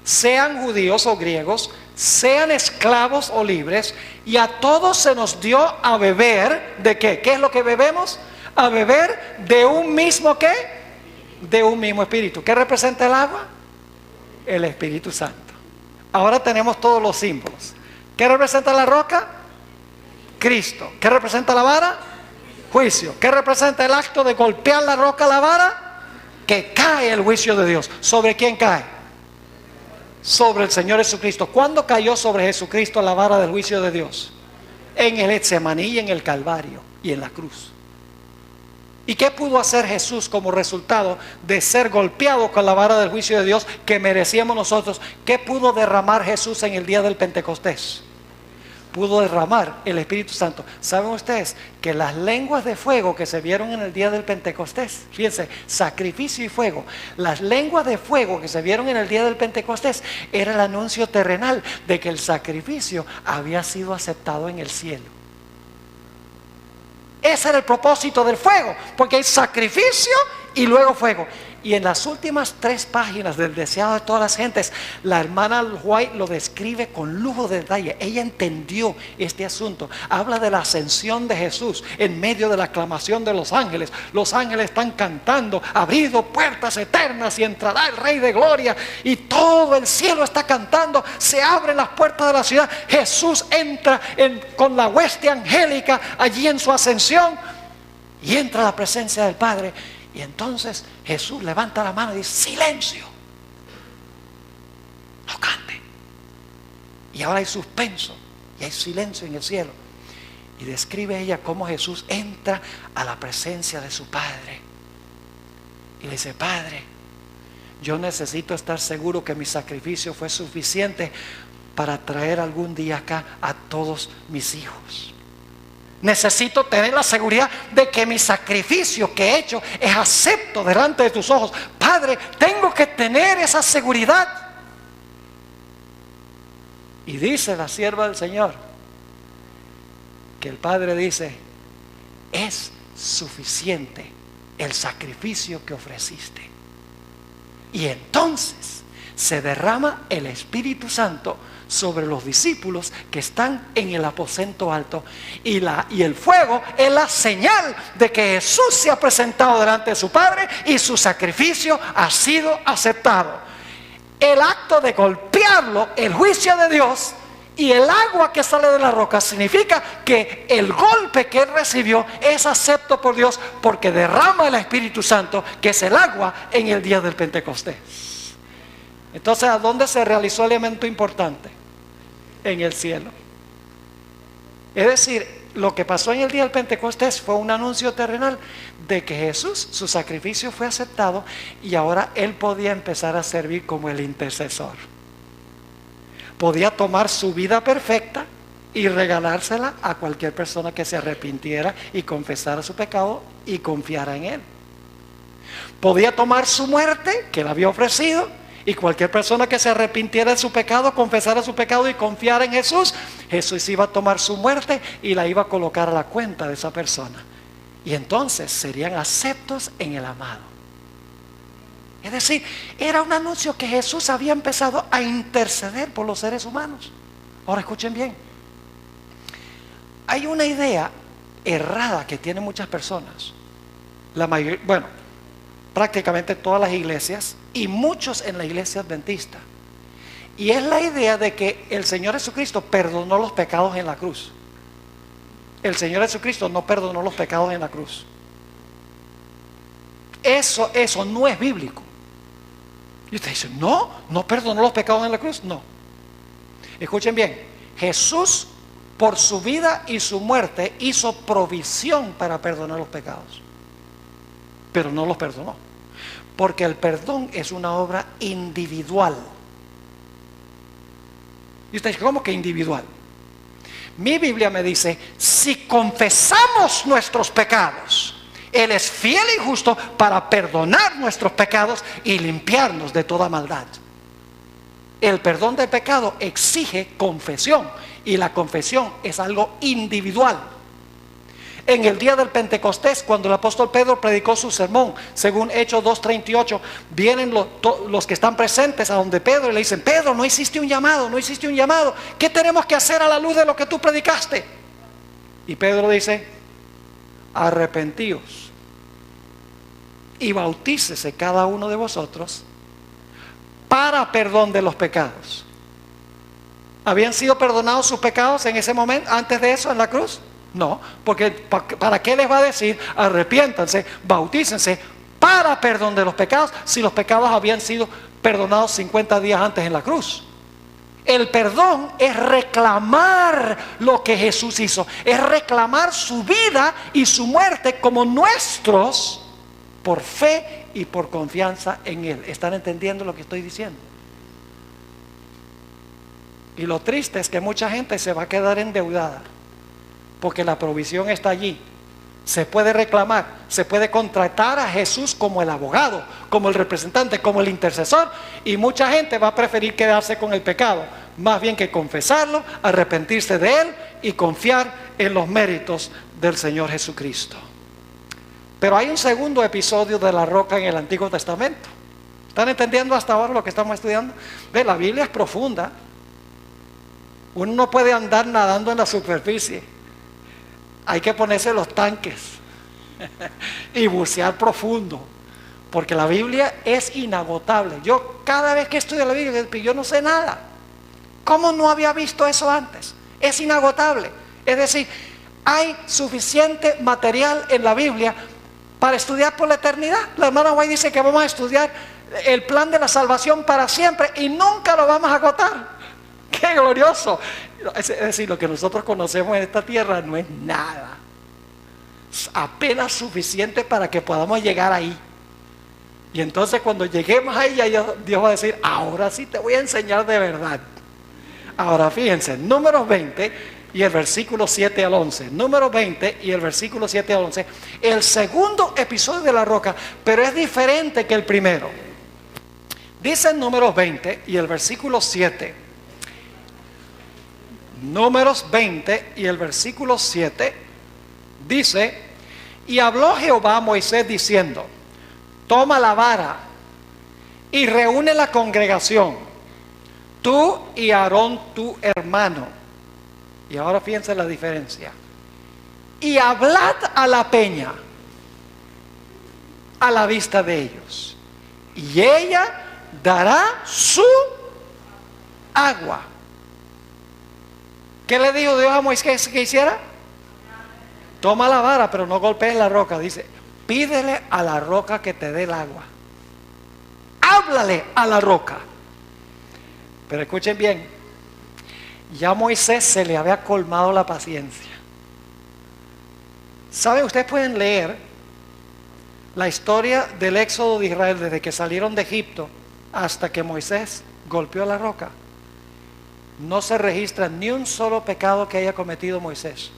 sean judíos o griegos, sean esclavos o libres, y a todos se nos dio a beber, ¿de qué? ¿Qué es lo que bebemos? A beber de un mismo ¿qué? De un mismo espíritu. ¿Qué representa el agua? El Espíritu Santo. Ahora tenemos todos los símbolos. ¿Qué representa la roca? Cristo. ¿Qué representa la vara? Juicio. ¿Qué representa el acto de golpear la roca a la vara? Que cae el juicio de Dios. ¿Sobre quién cae? Sobre el Señor Jesucristo. ¿Cuándo cayó sobre Jesucristo la vara del juicio de Dios? En el Getsemaní y en el Calvario y en la cruz. ¿Y qué pudo hacer Jesús como resultado de ser golpeado con la vara del juicio de Dios que merecíamos nosotros? ¿Qué pudo derramar Jesús en el día del Pentecostés? Pudo derramar el Espíritu Santo. ¿Saben ustedes que las lenguas de fuego que se vieron en el día del Pentecostés, fíjense, sacrificio y fuego, las lenguas de fuego que se vieron en el día del Pentecostés era el anuncio terrenal de que el sacrificio había sido aceptado en el cielo? Ese era el propósito del fuego, porque hay sacrificio y luego fuego. Y en las últimas 3 páginas del Deseado de todas las gentes, la hermana White lo describe con lujo de detalle. Ella entendió este asunto. Habla de la ascensión de Jesús en medio de la aclamación de los ángeles. Los ángeles están cantando, abriendo puertas eternas y entrará el Rey de Gloria. Y todo el cielo está cantando, se abren las puertas de la ciudad. Jesús entra con la hueste angélica allí en su ascensión y entra a la presencia del Padre. Y entonces Jesús levanta la mano y dice: silencio, no cante. Y ahora hay suspenso y hay silencio en el cielo. Y describe ella cómo Jesús entra a la presencia de su Padre y le dice: Padre, yo necesito estar seguro que mi sacrificio fue suficiente para traer algún día acá a todos mis hijos. Necesito tener la seguridad de que mi sacrificio que he hecho es acepto delante de tus ojos. Padre, tengo que tener esa seguridad. Y dice la sierva del Señor que el Padre dice: es suficiente el sacrificio que ofreciste. Y entonces se derrama el Espíritu Santo sobre los discípulos que están en el aposento alto, y el fuego es la señal de que Jesús se ha presentado delante de su Padre y su sacrificio ha sido aceptado. El acto de golpearlo, el juicio de Dios, y el agua que sale de la roca significa que el golpe que él recibió es acepto por Dios, porque derrama el Espíritu Santo, que es el agua, en el día del Pentecostés. Entonces, ¿a dónde se realizó el elemento importante? En el cielo. Es decir, lo que pasó en el día del Pentecostés fue un anuncio terrenal de que Jesús, su sacrificio fue aceptado, y ahora él podía empezar a servir como el intercesor. Podía tomar su vida perfecta y regalársela a cualquier persona que se arrepintiera y confesara su pecado y confiara en él. Podía tomar su muerte que él había ofrecido, y cualquier persona que se arrepintiera de su pecado, confesara su pecado y confiara en Jesús, Jesús iba a tomar su muerte y la iba a colocar a la cuenta de esa persona. Y entonces serían aceptos en el amado. Es decir, era un anuncio que Jesús había empezado a interceder por los seres humanos. Ahora escuchen bien. Hay una idea errada que tienen muchas personas. La mayoría, prácticamente todas las iglesias, y muchos en la iglesia adventista. Y es la idea de que el Señor Jesucristo perdonó los pecados en la cruz. El Señor Jesucristo no perdonó los pecados en la cruz. Eso no es bíblico. Y usted dice: no perdonó los pecados en la cruz. No. Escuchen bien, Jesús, por su vida y su muerte, hizo provisión para perdonar los pecados, pero no los perdonó, porque el perdón es una obra individual. Y usted dice: ¿cómo que individual? Mi Biblia me dice: si confesamos nuestros pecados, Él es fiel y justo para perdonar nuestros pecados y limpiarnos de toda maldad. El perdón del pecado exige confesión, y la confesión es algo individual. En el día del Pentecostés, cuando el apóstol Pedro predicó su sermón, según Hechos 2:38, vienen los que están presentes a donde Pedro y le dicen: Pedro, no hiciste un llamado, no hiciste un llamado. ¿Qué tenemos que hacer a la luz de lo que tú predicaste? Y Pedro dice: arrepentíos y bautícese cada uno de vosotros para perdón de los pecados. ¿Habían sido perdonados sus pecados en ese momento, antes de eso, en la cruz? No, porque ¿para qué les va a decir arrepiéntanse, bautícense para perdón de los pecados, si los pecados habían sido perdonados 50 días antes en la cruz? El perdón es reclamar lo que Jesús hizo, es reclamar su vida y su muerte como nuestros por fe y por confianza en Él. ¿Están entendiendo lo que estoy diciendo? Y lo triste es que mucha gente se va a quedar endeudada, porque la provisión está allí. Se puede reclamar, se puede contratar a Jesús como el abogado, como el representante, como el intercesor, y mucha gente va a preferir quedarse con el pecado, más bien que confesarlo, arrepentirse de él y confiar en los méritos del Señor Jesucristo. Pero hay un segundo episodio de la roca en el Antiguo Testamento. ¿Están entendiendo hasta ahora lo que estamos estudiando? La Biblia es profunda. Uno no puede andar nadando en la superficie. Hay que ponerse los tanques y bucear profundo, porque la Biblia es inagotable. Yo cada vez que estudio la Biblia, yo no sé nada. ¿Cómo no había visto eso antes? Es inagotable. Es decir, hay suficiente material en la Biblia para estudiar por la eternidad. La hermana White dice que vamos a estudiar el plan de la salvación para siempre y nunca lo vamos a agotar. ¡Qué glorioso! Es decir, lo que nosotros conocemos en esta tierra no es nada. Es apenas suficiente para que podamos llegar ahí. Y entonces cuando lleguemos ahí, ya Dios va a decir: ahora sí te voy a enseñar de verdad. Ahora fíjense, Números 20 y el versículo 7 al 11. Números 20 y el versículo 7 al 11. El segundo episodio de la roca, pero es diferente que el primero. Dice en Números 20 y el versículo 7. Números 20 y el versículo 7 dice: y habló Jehová a Moisés diciendo: toma la vara y reúne la congregación, tú y Aarón tu hermano. Y ahora fíjense la diferencia. Y hablad a la peña a la vista de ellos, y ella dará su agua. ¿Qué le dijo Dios a Moisés que hiciera? Toma la vara, pero no golpees la roca. Dice: pídele a la roca que te dé el agua. Háblale a la roca. Pero escuchen bien, ya a Moisés se le había colmado la paciencia. ¿Saben? Ustedes pueden leer la historia del éxodo de Israel desde que salieron de Egipto hasta que Moisés golpeó la roca. No se registra ni un solo pecado que haya cometido Moisés,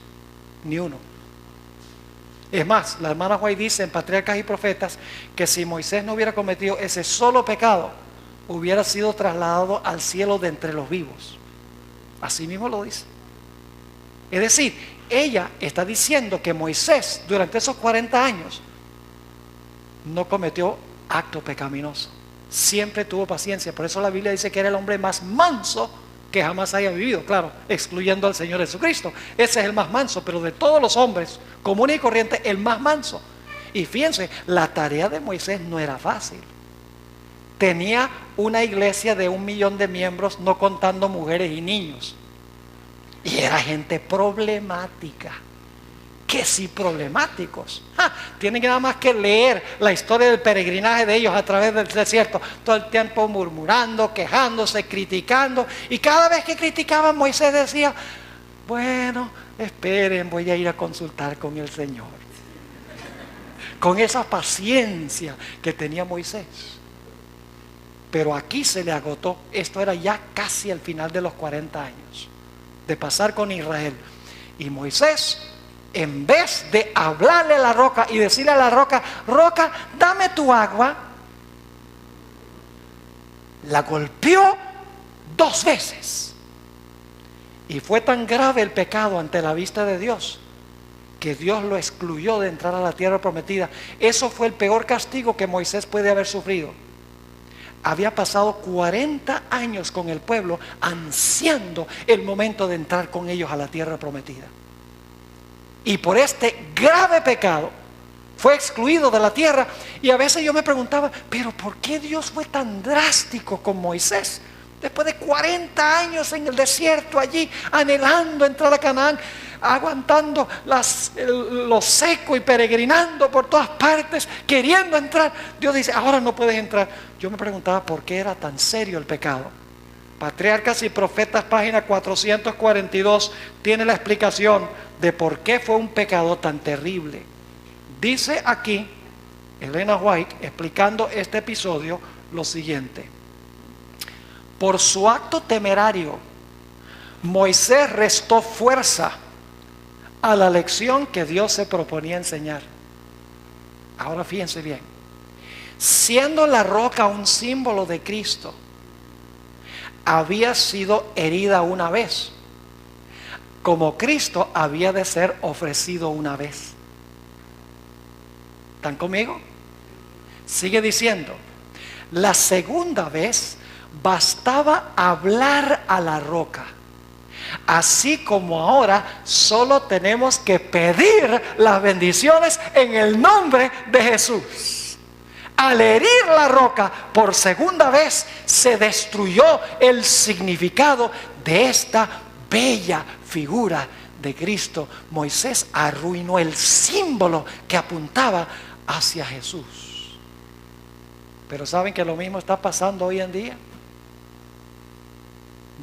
ni uno. Es más, la hermana White dice en Patriarcas y Profetas que si Moisés no hubiera cometido ese solo pecado, hubiera sido trasladado al cielo de entre los vivos. Así mismo lo dice. Es decir, ella está diciendo que Moisés durante esos 40 años no cometió acto pecaminoso. Siempre tuvo paciencia. Por eso la Biblia dice que era el hombre más manso que jamás haya vivido, claro, excluyendo al Señor Jesucristo. Ese es el más manso, pero de todos los hombres comunes y corrientes, el más manso. Y fíjense, la tarea de Moisés no era fácil. Tenía una iglesia de 1 millón de miembros, no contando mujeres y niños. Y era gente problemática. Que sí, problemáticos. Tienen nada más que leer la historia del peregrinaje de ellos a través del desierto, todo el tiempo murmurando, quejándose, criticando. Y cada vez que criticaban, Moisés decía: bueno, esperen, voy a ir a consultar con el Señor. Con esa paciencia que tenía Moisés. Pero aquí se le agotó. Esto era ya casi el final de los 40 años de pasar con Israel. Y Moisés, en vez de hablarle a la roca y decirle a la roca: roca, dame tu agua, la golpeó 2 veces. Y fue tan grave el pecado ante la vista de Dios que Dios lo excluyó de entrar a la tierra prometida. Eso fue el peor castigo que Moisés puede haber sufrido. Había pasado 40 años con el pueblo ansiando el momento de entrar con ellos a la tierra prometida. Y por este grave pecado fue excluido de la tierra. Y a veces yo me preguntaba, pero ¿por qué Dios fue tan drástico con Moisés? Después de 40 años en el desierto allí, anhelando entrar a Canaán, aguantando lo seco y peregrinando por todas partes, queriendo entrar. Dios dice, ahora no puedes entrar. Yo me preguntaba por qué era tan serio el pecado. Patriarcas y Profetas, página 442, tiene la explicación de por qué fue un pecado tan terrible. Dice aquí Elena White, explicando este episodio, lo siguiente: por su acto temerario, Moisés restó fuerza a la lección que Dios se proponía enseñar. Ahora fíjense bien, siendo la roca un símbolo de Cristo, había sido herida una vez, como Cristo había de ser ofrecido una vez. ¿Están conmigo? Sigue diciendo, la segunda vez bastaba hablar a la roca. Así como ahora solo tenemos que pedir las bendiciones en el nombre de Jesús. Al herir la roca por segunda vez, se destruyó el significado de esta bella figura de Cristo. Moisés arruinó el símbolo que apuntaba hacia Jesús. Pero ¿saben que lo mismo está pasando hoy en día?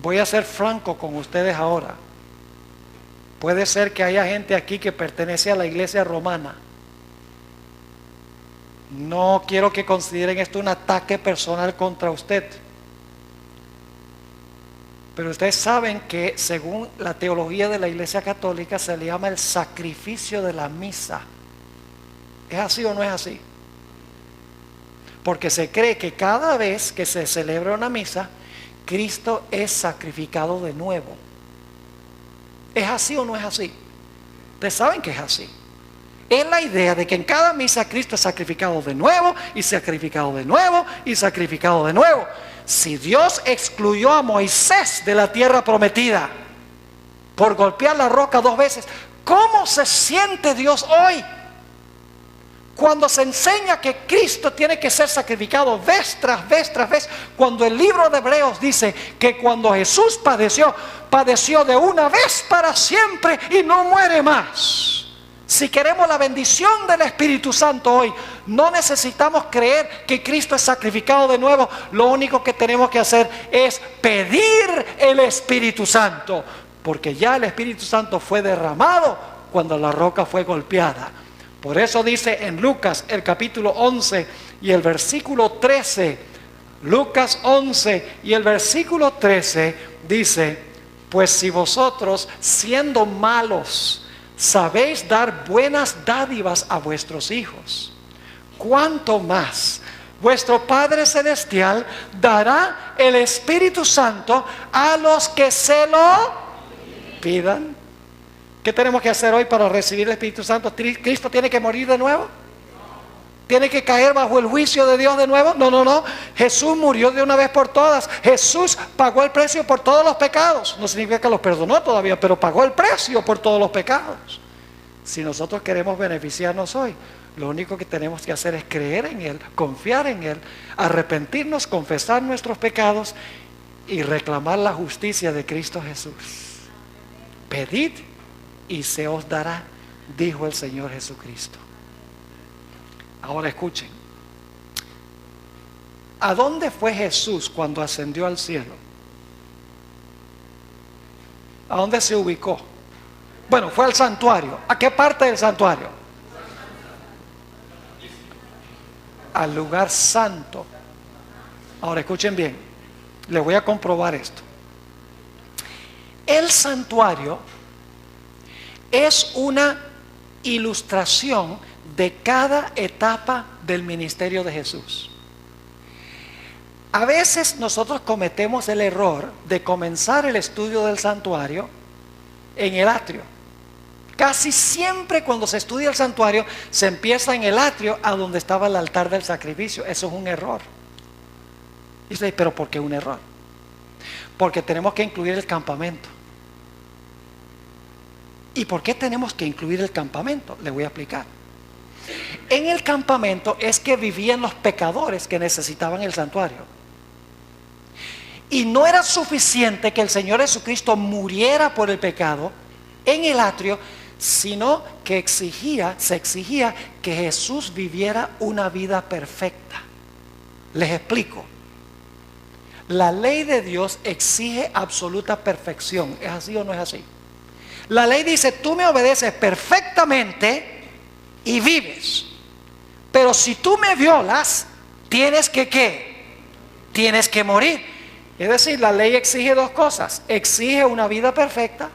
Voy a ser franco con ustedes ahora. Puede ser que haya gente aquí que pertenece a la iglesia romana. No quiero que consideren esto un ataque personal contra usted. Pero ustedes saben que según la teología de la iglesia católica se le llama el sacrificio de la misa. ¿Es así o no es así? Porque se cree que cada vez que se celebra una misa, Cristo es sacrificado de nuevo. ¿Es así o no es así? Ustedes saben que es así. Es la idea de que en cada misa Cristo es sacrificado de nuevo y sacrificado de nuevo y sacrificado de nuevo. Si Dios excluyó a Moisés de la tierra prometida por golpear la roca 2 veces, ¿cómo se siente Dios hoy? Cuando se enseña que Cristo tiene que ser sacrificado vez tras vez tras vez, cuando el libro de Hebreos dice que cuando Jesús padeció de una vez para siempre y no muere más. Si queremos la bendición del Espíritu Santo hoy, no necesitamos creer que Cristo es sacrificado de nuevo. Lo único que tenemos que hacer es pedir el Espíritu Santo, porque ya el Espíritu Santo fue derramado cuando la roca fue golpeada. Por eso dice en Lucas el capítulo 11 y el versículo 13, Lucas 11 y el versículo 13 dice, pues si vosotros siendo malos sabéis dar buenas dádivas a vuestros hijos, ¿cuánto más vuestro Padre Celestial dará el Espíritu Santo a los que se lo pidan? ¿Qué tenemos que hacer hoy para recibir el Espíritu Santo? ¿Cristo tiene que morir de nuevo? ¿Tiene que caer bajo el juicio de Dios de nuevo? No. Jesús murió de una vez por todas. Jesús pagó el precio por todos los pecados. No significa que los perdonó todavía, pero pagó el precio por todos los pecados. Si nosotros queremos beneficiarnos hoy, lo único que tenemos que hacer es creer en Él, confiar en Él, arrepentirnos, confesar nuestros pecados y reclamar la justicia de Cristo Jesús. Pedid y se os dará, dijo el Señor Jesucristo. Ahora escuchen, ¿a dónde fue Jesús cuando ascendió al cielo? ¿A dónde se ubicó? Bueno, fue al santuario. ¿A qué parte del santuario? Al lugar santo. Ahora escuchen bien, les voy a comprobar esto. El santuario es una ilustración de cada etapa del ministerio de Jesús. A veces nosotros cometemos el error de comenzar el estudio del santuario en el atrio. casi siempre cuando se estudia el santuario, se empieza en el atrio a donde estaba el altar del sacrificio. Eso es un error. Y usted dice, ¿pero por qué un error? Porque tenemos que incluir el campamento. ¿Y por qué tenemos que incluir el campamento? Le voy a explicar. En el campamento es que vivían los pecadores que necesitaban el santuario. Y no era suficiente que el Señor Jesucristo muriera por el pecado en el atrio, sino que se exigía que Jesús viviera una vida perfecta. Les explico. La ley de Dios exige absoluta perfección. ¿Es así o no es así? La ley dice, tú me obedeces perfectamente y vives. Pero si tú me violas, tienes que ¿qué? Tienes que morir. Es decir, la ley exige dos cosas. Exige una vida perfecta.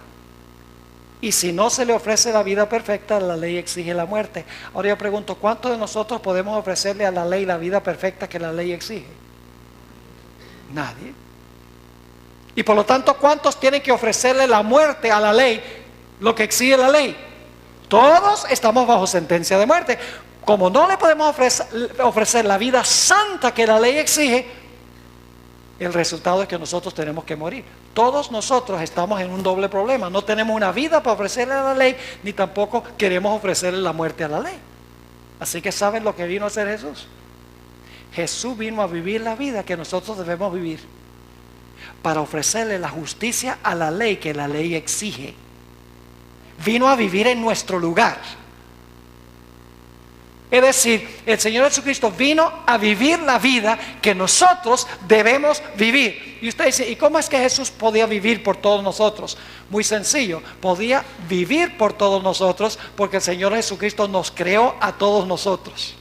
Y si no se le ofrece la vida perfecta, la ley exige la muerte. Ahora yo pregunto, ¿cuántos de nosotros podemos ofrecerle a la ley la vida perfecta que la ley exige? Nadie. Y por lo tanto, ¿cuántos tienen que ofrecerle la muerte a la ley, lo que exige la ley? Todos estamos bajo sentencia de muerte. Como no le podemos ofrecer la vida santa que la ley exige, el resultado es que nosotros tenemos que morir. Todos nosotros estamos en un doble problema. No tenemos una vida para ofrecerle a la ley, ni tampoco queremos ofrecerle la muerte a la ley. Así que ¿saben lo que vino a hacer Jesús? Jesús vino a vivir la vida que nosotros debemos vivir, para ofrecerle la justicia a la ley que la ley exige. Vino a vivir en nuestro lugar. Es decir, el Señor Jesucristo vino a vivir la vida que nosotros debemos vivir. Y usted dice, ¿y cómo es que Jesús podía vivir por todos nosotros? Muy sencillo, podía vivir por todos nosotros porque el Señor Jesucristo nos creó a todos nosotros.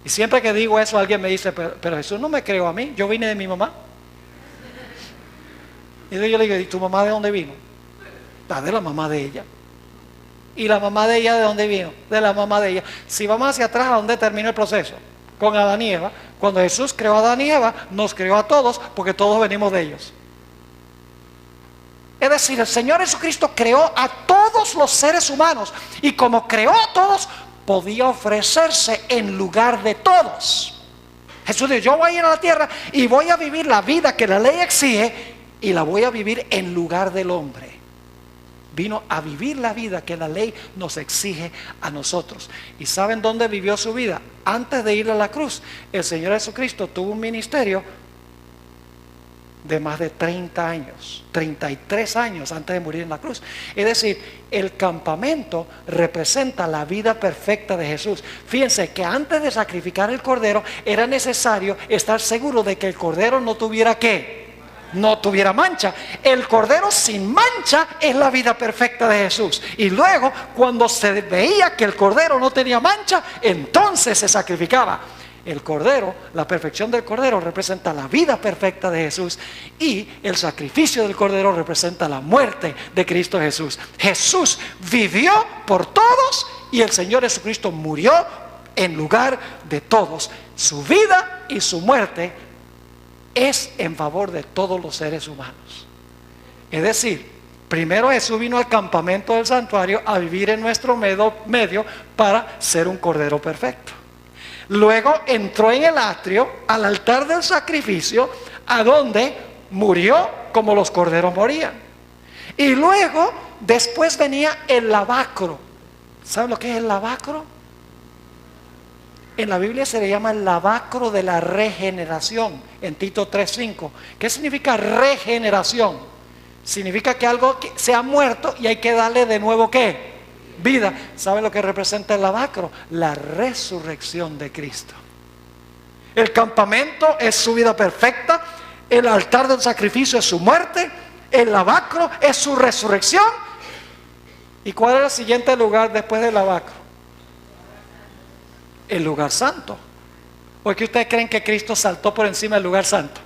Y siempre que digo eso, alguien me dice, pero Jesús no me creó a mí, yo vine de mi mamá. Y yo le digo, ¿y tu mamá de dónde vino? De la mamá de ella. ¿Y la mamá de ella de dónde vino? De la mamá de ella. Si vamos hacia atrás, ¿a dónde termina el proceso? Con Adán y Eva. Cuando Jesús creó a Adán y Eva, nos creó a todos porque todos venimos de ellos. Es decir, el Señor Jesucristo creó a todos los seres humanos y como creó a todos, podía ofrecerse en lugar de todos. Jesús dijo, yo voy a ir a la tierra y voy a vivir la vida que la ley exige y la voy a vivir en lugar del hombre. Vino a vivir la vida que la ley nos exige a nosotros. ¿Y saben dónde vivió su vida? Antes de ir a la cruz, el Señor Jesucristo tuvo un ministerio de más de 30 años, 33 años antes de morir en la cruz. Es decir, el campamento representa la vida perfecta de Jesús. Fíjense que antes de sacrificar el cordero era necesario estar seguro de que el cordero no tuviera ¿qué? No tuviera mancha. El cordero sin mancha es la vida perfecta de Jesús. Y luego, cuando se veía que el cordero no tenía mancha, entonces se sacrificaba. El cordero, la perfección del cordero representa la vida perfecta de Jesús y el sacrificio del cordero representa la muerte de Cristo Jesús. Jesús vivió por todos y el Señor Jesucristo murió en lugar de todos. Su vida y su muerte es en favor de todos los seres humanos. Es decir, primero Jesús vino al campamento del santuario a vivir en nuestro medio para ser un cordero perfecto. Luego entró en el atrio, al altar del sacrificio, a donde murió como los corderos morían. Y luego, después venía el lavacro. ¿Saben lo que es el lavacro? En la Biblia se le llama el lavacro de la regeneración, en Tito 3:5. ¿Qué significa regeneración? Significa que algo se ha muerto y hay que darle de nuevo ¿qué? Vida. ¿Saben lo que representa el lavacro? La resurrección de Cristo. El campamento es su vida perfecta, el altar del sacrificio es su muerte, el lavacro es su resurrección. ¿Y cuál es el siguiente lugar después del lavacro? El lugar santo. ¿Por qué ustedes creen que Cristo saltó por encima del lugar santo?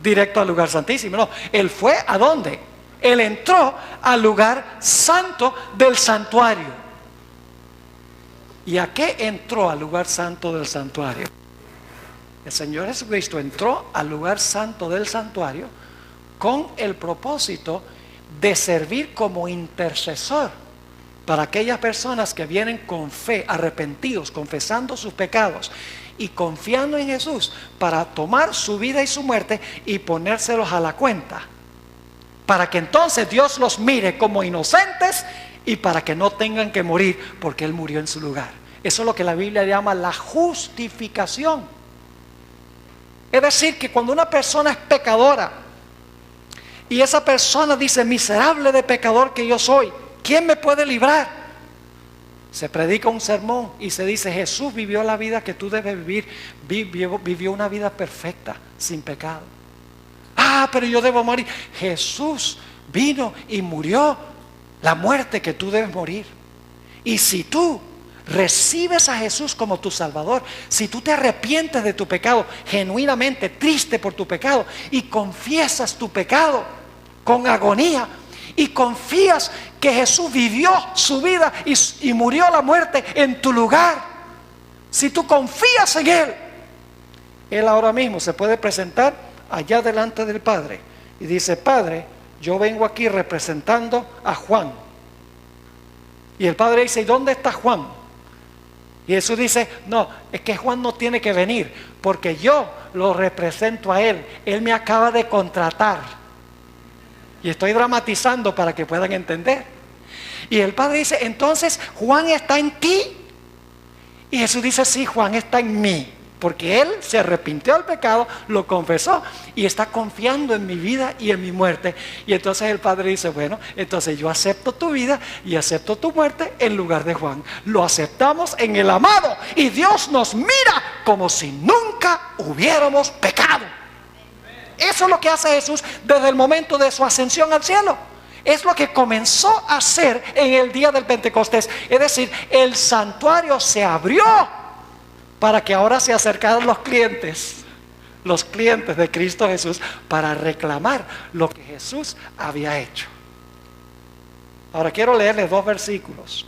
Directo al lugar santísimo. No, Él fue ¿a dónde? Él entró al lugar santo del santuario. ¿Y a qué entró al lugar santo del santuario? El Señor Jesucristo entró al lugar santo del santuario con el propósito de servir como intercesor para aquellas personas que vienen con fe, arrepentidos, confesando sus pecados y confiando en Jesús para tomar su vida y su muerte y ponérselos a la cuenta, para que entonces Dios los mire como inocentes y para que no tengan que morir porque Él murió en su lugar. Eso es lo que la Biblia llama la justificación. Es decir, que cuando una persona es pecadora y esa persona dice: miserable de pecador que yo soy, ¿quién me puede librar? Se predica un sermón y se dice: Jesús vivió la vida que tú debes vivir, vivió una vida perfecta, sin pecado. Ah, pero yo debo morir. Jesús vino y murió la muerte que tú debes morir. Y si tú recibes a Jesús como tu Salvador, si tú te arrepientes de tu pecado genuinamente, triste por tu pecado, y confiesas tu pecado con agonía, y confías que Jesús vivió su vida y murió la muerte en tu lugar, si tú confías en Él, Él ahora mismo se puede presentar allá delante del Padre y dice: Padre, yo vengo aquí representando a Juan. Y el Padre dice: ¿y dónde está Juan? Y Jesús dice: no, es que Juan no tiene que venir porque yo lo represento a él. Él me acaba de contratar. Y estoy dramatizando para que puedan entender. Y el Padre dice: entonces Juan está en ti. Y Jesús dice: sí, Juan está en mí, porque él se arrepintió del pecado, lo confesó y está confiando en mi vida y en mi muerte. Y entonces el Padre dice: bueno, entonces yo acepto tu vida y acepto tu muerte en lugar de Juan. Lo aceptamos en el amado y Dios nos mira como si nunca hubiéramos pecado. Eso es lo que hace Jesús desde el momento de su ascensión al cielo. Es lo que comenzó a hacer en el día del Pentecostés. Es decir, el santuario se abrió para que ahora se acercaran los clientes de Cristo Jesús, para reclamar lo que Jesús había hecho. Ahora quiero leerles 2 versículos.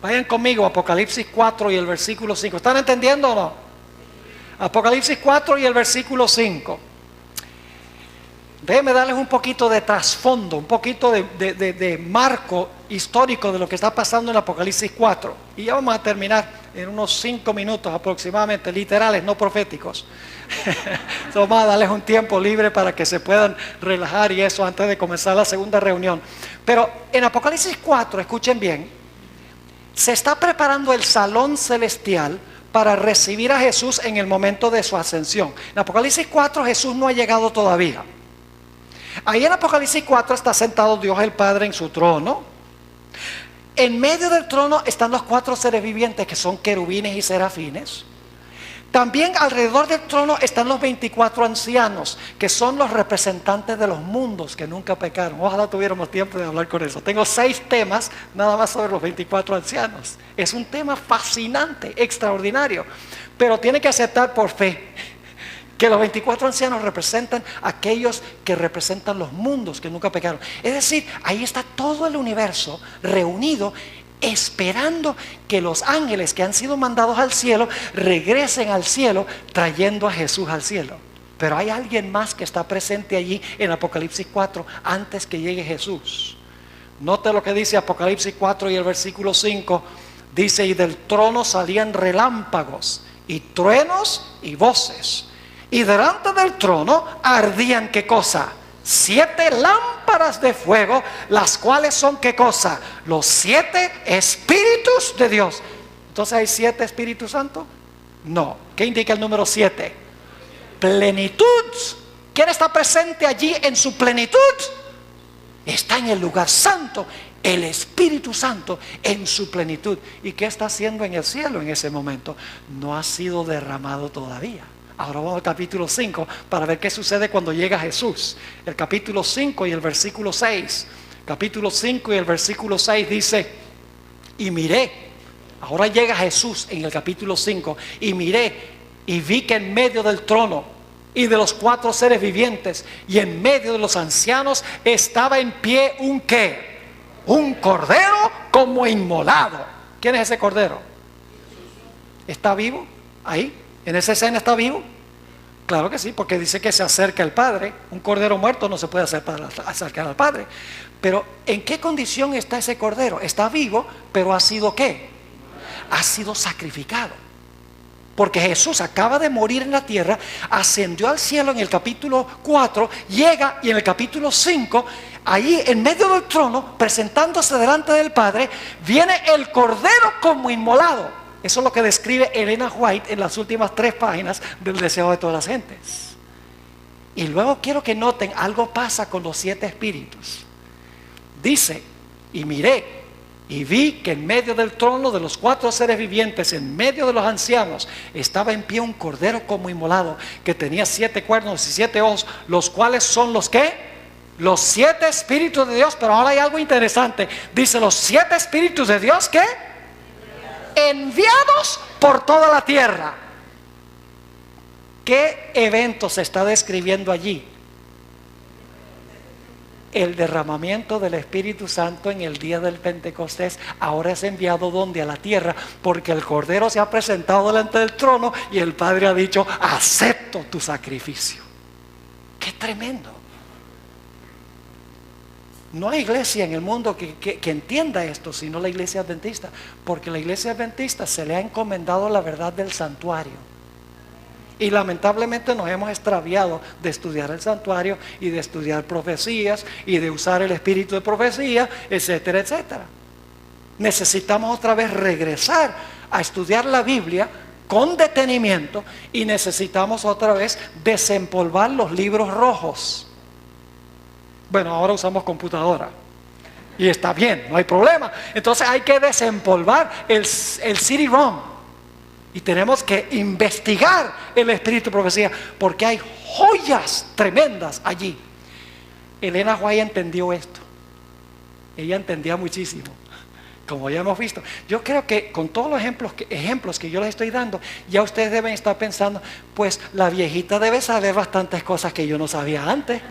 Vayan conmigo a Apocalipsis 4 y el versículo 5. ¿Están entendiendo o no? Apocalipsis 4 y el versículo 5. Déjenme darles un poquito de trasfondo, un poquito de marco histórico de lo que está pasando en Apocalipsis 4. Y ya vamos a terminar en unos 5 minutos aproximadamente, literales, no proféticos. Vamos a darles un tiempo libre para que se puedan relajar y eso antes de comenzar la segunda reunión. Pero en Apocalipsis 4, escuchen bien, se está preparando el salón celestial para recibir a Jesús en el momento de su ascensión. En Apocalipsis 4 Jesús no ha llegado todavía. Ahí en Apocalipsis 4 está sentado Dios el Padre en su trono. En medio del trono están los 4 seres vivientes que son querubines y serafines. También alrededor del trono están los 24 ancianos, que son los representantes de los mundos que nunca pecaron. Ojalá tuviéramos tiempo de hablar con eso. Tengo 6 temas nada más sobre los 24 ancianos. Es un tema fascinante, extraordinario, pero tiene que aceptar por fe que los 24 ancianos representan aquellos que representan los mundos que nunca pecaron. Es decir, ahí está todo el universo reunido, esperando que los ángeles que han sido mandados al cielo regresen al cielo trayendo a Jesús al cielo. Pero hay alguien más que está presente allí en Apocalipsis 4 antes que llegue Jesús. Note lo que dice Apocalipsis 4 y el versículo 5. Dice: y del trono salían relámpagos y truenos y voces. Y delante del trono ardían, ¿qué cosa? 7 lámparas de fuego, las cuales son, ¿qué cosa? Los 7 espíritus de Dios. Entonces, ¿hay 7 Espíritus Santos? No. ¿Qué indica el número 7? Plenitud. ¿Quién está presente allí en su plenitud? Está en el lugar santo, el Espíritu Santo en su plenitud. ¿Y qué está haciendo en el cielo en ese momento? No ha sido derramado todavía. Ahora vamos al capítulo 5 para ver qué sucede cuando llega Jesús. El capítulo 5 y el versículo 6. Capítulo 5 y el versículo 6 dice: y miré. Ahora llega Jesús en el capítulo 5. Y miré y vi que en medio del trono y de los 4 seres vivientes y en medio de los ancianos estaba en pie un ¿qué? Un cordero como inmolado. ¿Quién es ese cordero? ¿Está vivo? Ahí, en esa escena está vivo. Claro que sí, porque dice que se acerca el Padre. Un cordero muerto no se puede acercar al Padre. Pero ¿en qué condición está ese cordero? Está vivo, pero ha sido ¿qué? Ha sido sacrificado. Porque Jesús acaba de morir en la tierra, ascendió al cielo en el capítulo 4, llega y en el capítulo 5, ahí en medio del trono, presentándose delante del Padre, viene el cordero como inmolado. Eso es lo que describe Elena White en las últimas 3 páginas del Deseo de todas las gentes. Y luego quiero que noten, algo pasa con los 7 espíritus. Dice, y miré, y vi que en medio del trono de los 4 seres vivientes, en medio de los ancianos, estaba en pie un cordero como inmolado, que tenía 7 cuernos y 7 ojos, los cuales son los ¿qué? Los 7 espíritus de Dios. Pero ahora hay algo interesante. Dice, los 7 espíritus de Dios, ¿qué? Enviados por toda la tierra. ¿Qué evento se está describiendo allí? El derramamiento del Espíritu Santo en el día del Pentecostés. Ahora es enviado ¿dónde? A la tierra, porque el Cordero se ha presentado delante del trono y el Padre ha dicho, acepto tu sacrificio. ¡Qué tremendo! No hay iglesia en el mundo que entienda esto, sino la iglesia adventista, porque la iglesia adventista se le ha encomendado la verdad del santuario. Y lamentablemente nos hemos extraviado de estudiar el santuario y de estudiar profecías y de usar el espíritu de profecía, etcétera, etcétera. Necesitamos otra vez regresar a estudiar la Biblia con detenimiento y necesitamos otra vez desempolvar los libros rojos. Bueno, ahora usamos computadora y está bien, no hay problema. Entonces hay que desempolvar el CD-ROM y tenemos que investigar el espíritu de profecía, porque hay joyas tremendas allí. Elena White entendió esto. Ella entendía muchísimo, como ya hemos visto. Yo creo que con todos los ejemplos que yo les estoy dando, ya ustedes deben estar pensando, pues la viejita debe saber bastantes cosas que yo no sabía antes.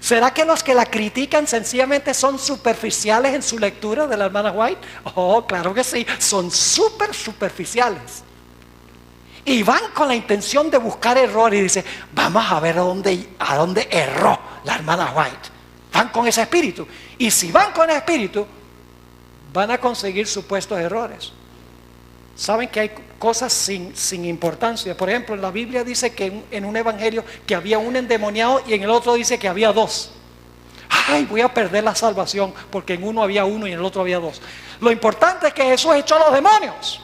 ¿Será que los que la critican sencillamente son superficiales en su lectura de la hermana White? Oh, claro que sí, son superficiales. Y van con la intención de buscar error y dicen, vamos a ver a dónde erró la hermana White. Van con ese espíritu. Y si van con ese espíritu, van a conseguir supuestos errores. Saben que hay cosas sin importancia. Por ejemplo, en la Biblia dice que en un evangelio que había un endemoniado y en el otro dice que había 2. Ay, voy a perder la salvación porque en uno había 1 y en el otro había 2. Lo importante es que Jesús echó a los demonios,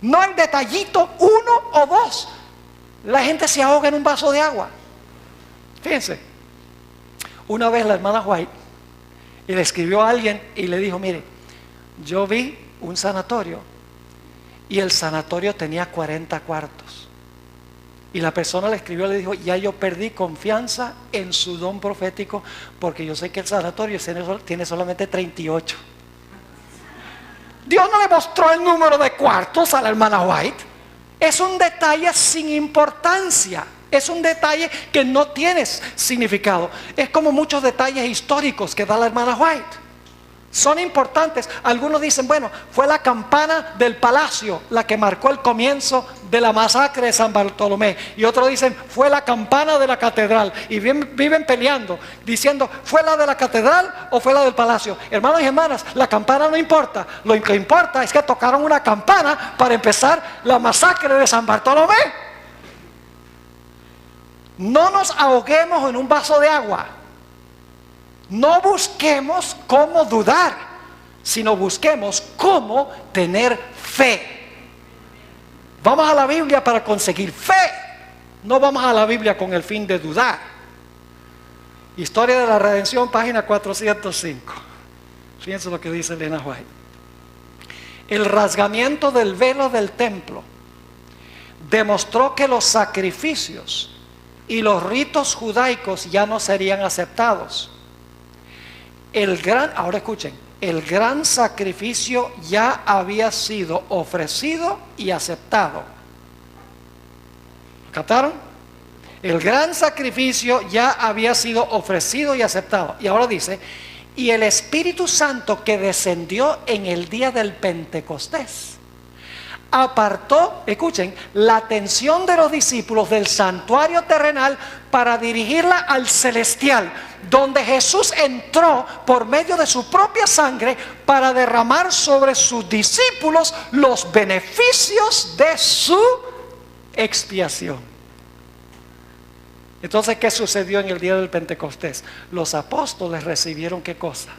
no el detallito 1 o 2. La gente se ahoga en un vaso de agua. Fíjense, una vez la hermana White le escribió a alguien y le dijo, mire, yo vi un sanatorio y el sanatorio tenía 40 cuartos. Y la persona le escribió y le dijo, ya yo perdí confianza en su don profético, porque yo sé que el sanatorio tiene solamente 38. Dios no le mostró el número de cuartos a la hermana White. Es un detalle sin importancia. Es un detalle que no tiene significado. Es como muchos detalles históricos que da la hermana White. Son importantes. Algunos dicen, bueno, fue la campana del palacio la que marcó el comienzo de la masacre de San Bartolomé. Y otros dicen, fue la campana de la catedral. Y viven peleando, diciendo, ¿fue la de la catedral o fue la del palacio? Hermanos y hermanas, la campana no importa. Lo que importa es que tocaron una campana para empezar la masacre de San Bartolomé. No nos ahoguemos en un vaso de agua. No busquemos cómo dudar, sino busquemos cómo tener fe. Vamos a la Biblia para conseguir fe. No vamos a la Biblia con el fin de dudar. Historia de la Redención, página 405. Fíjense lo que dice Elena White. El rasgamiento del velo del templo demostró que los sacrificios y los ritos judaicos ya no serían aceptados. Ahora escuchen, el gran sacrificio ya había sido ofrecido y aceptado. ¿Captaron? El gran sacrificio ya había sido ofrecido y aceptado. Y ahora dice, y el Espíritu Santo que descendió en el día del Pentecostés apartó, escuchen, la atención de los discípulos del santuario terrenal para dirigirla al celestial, donde Jesús entró por medio de su propia sangre para derramar sobre sus discípulos los beneficios de su expiación. Entonces, ¿qué sucedió en el día del Pentecostés? Los apóstoles recibieron ¿qué cosa?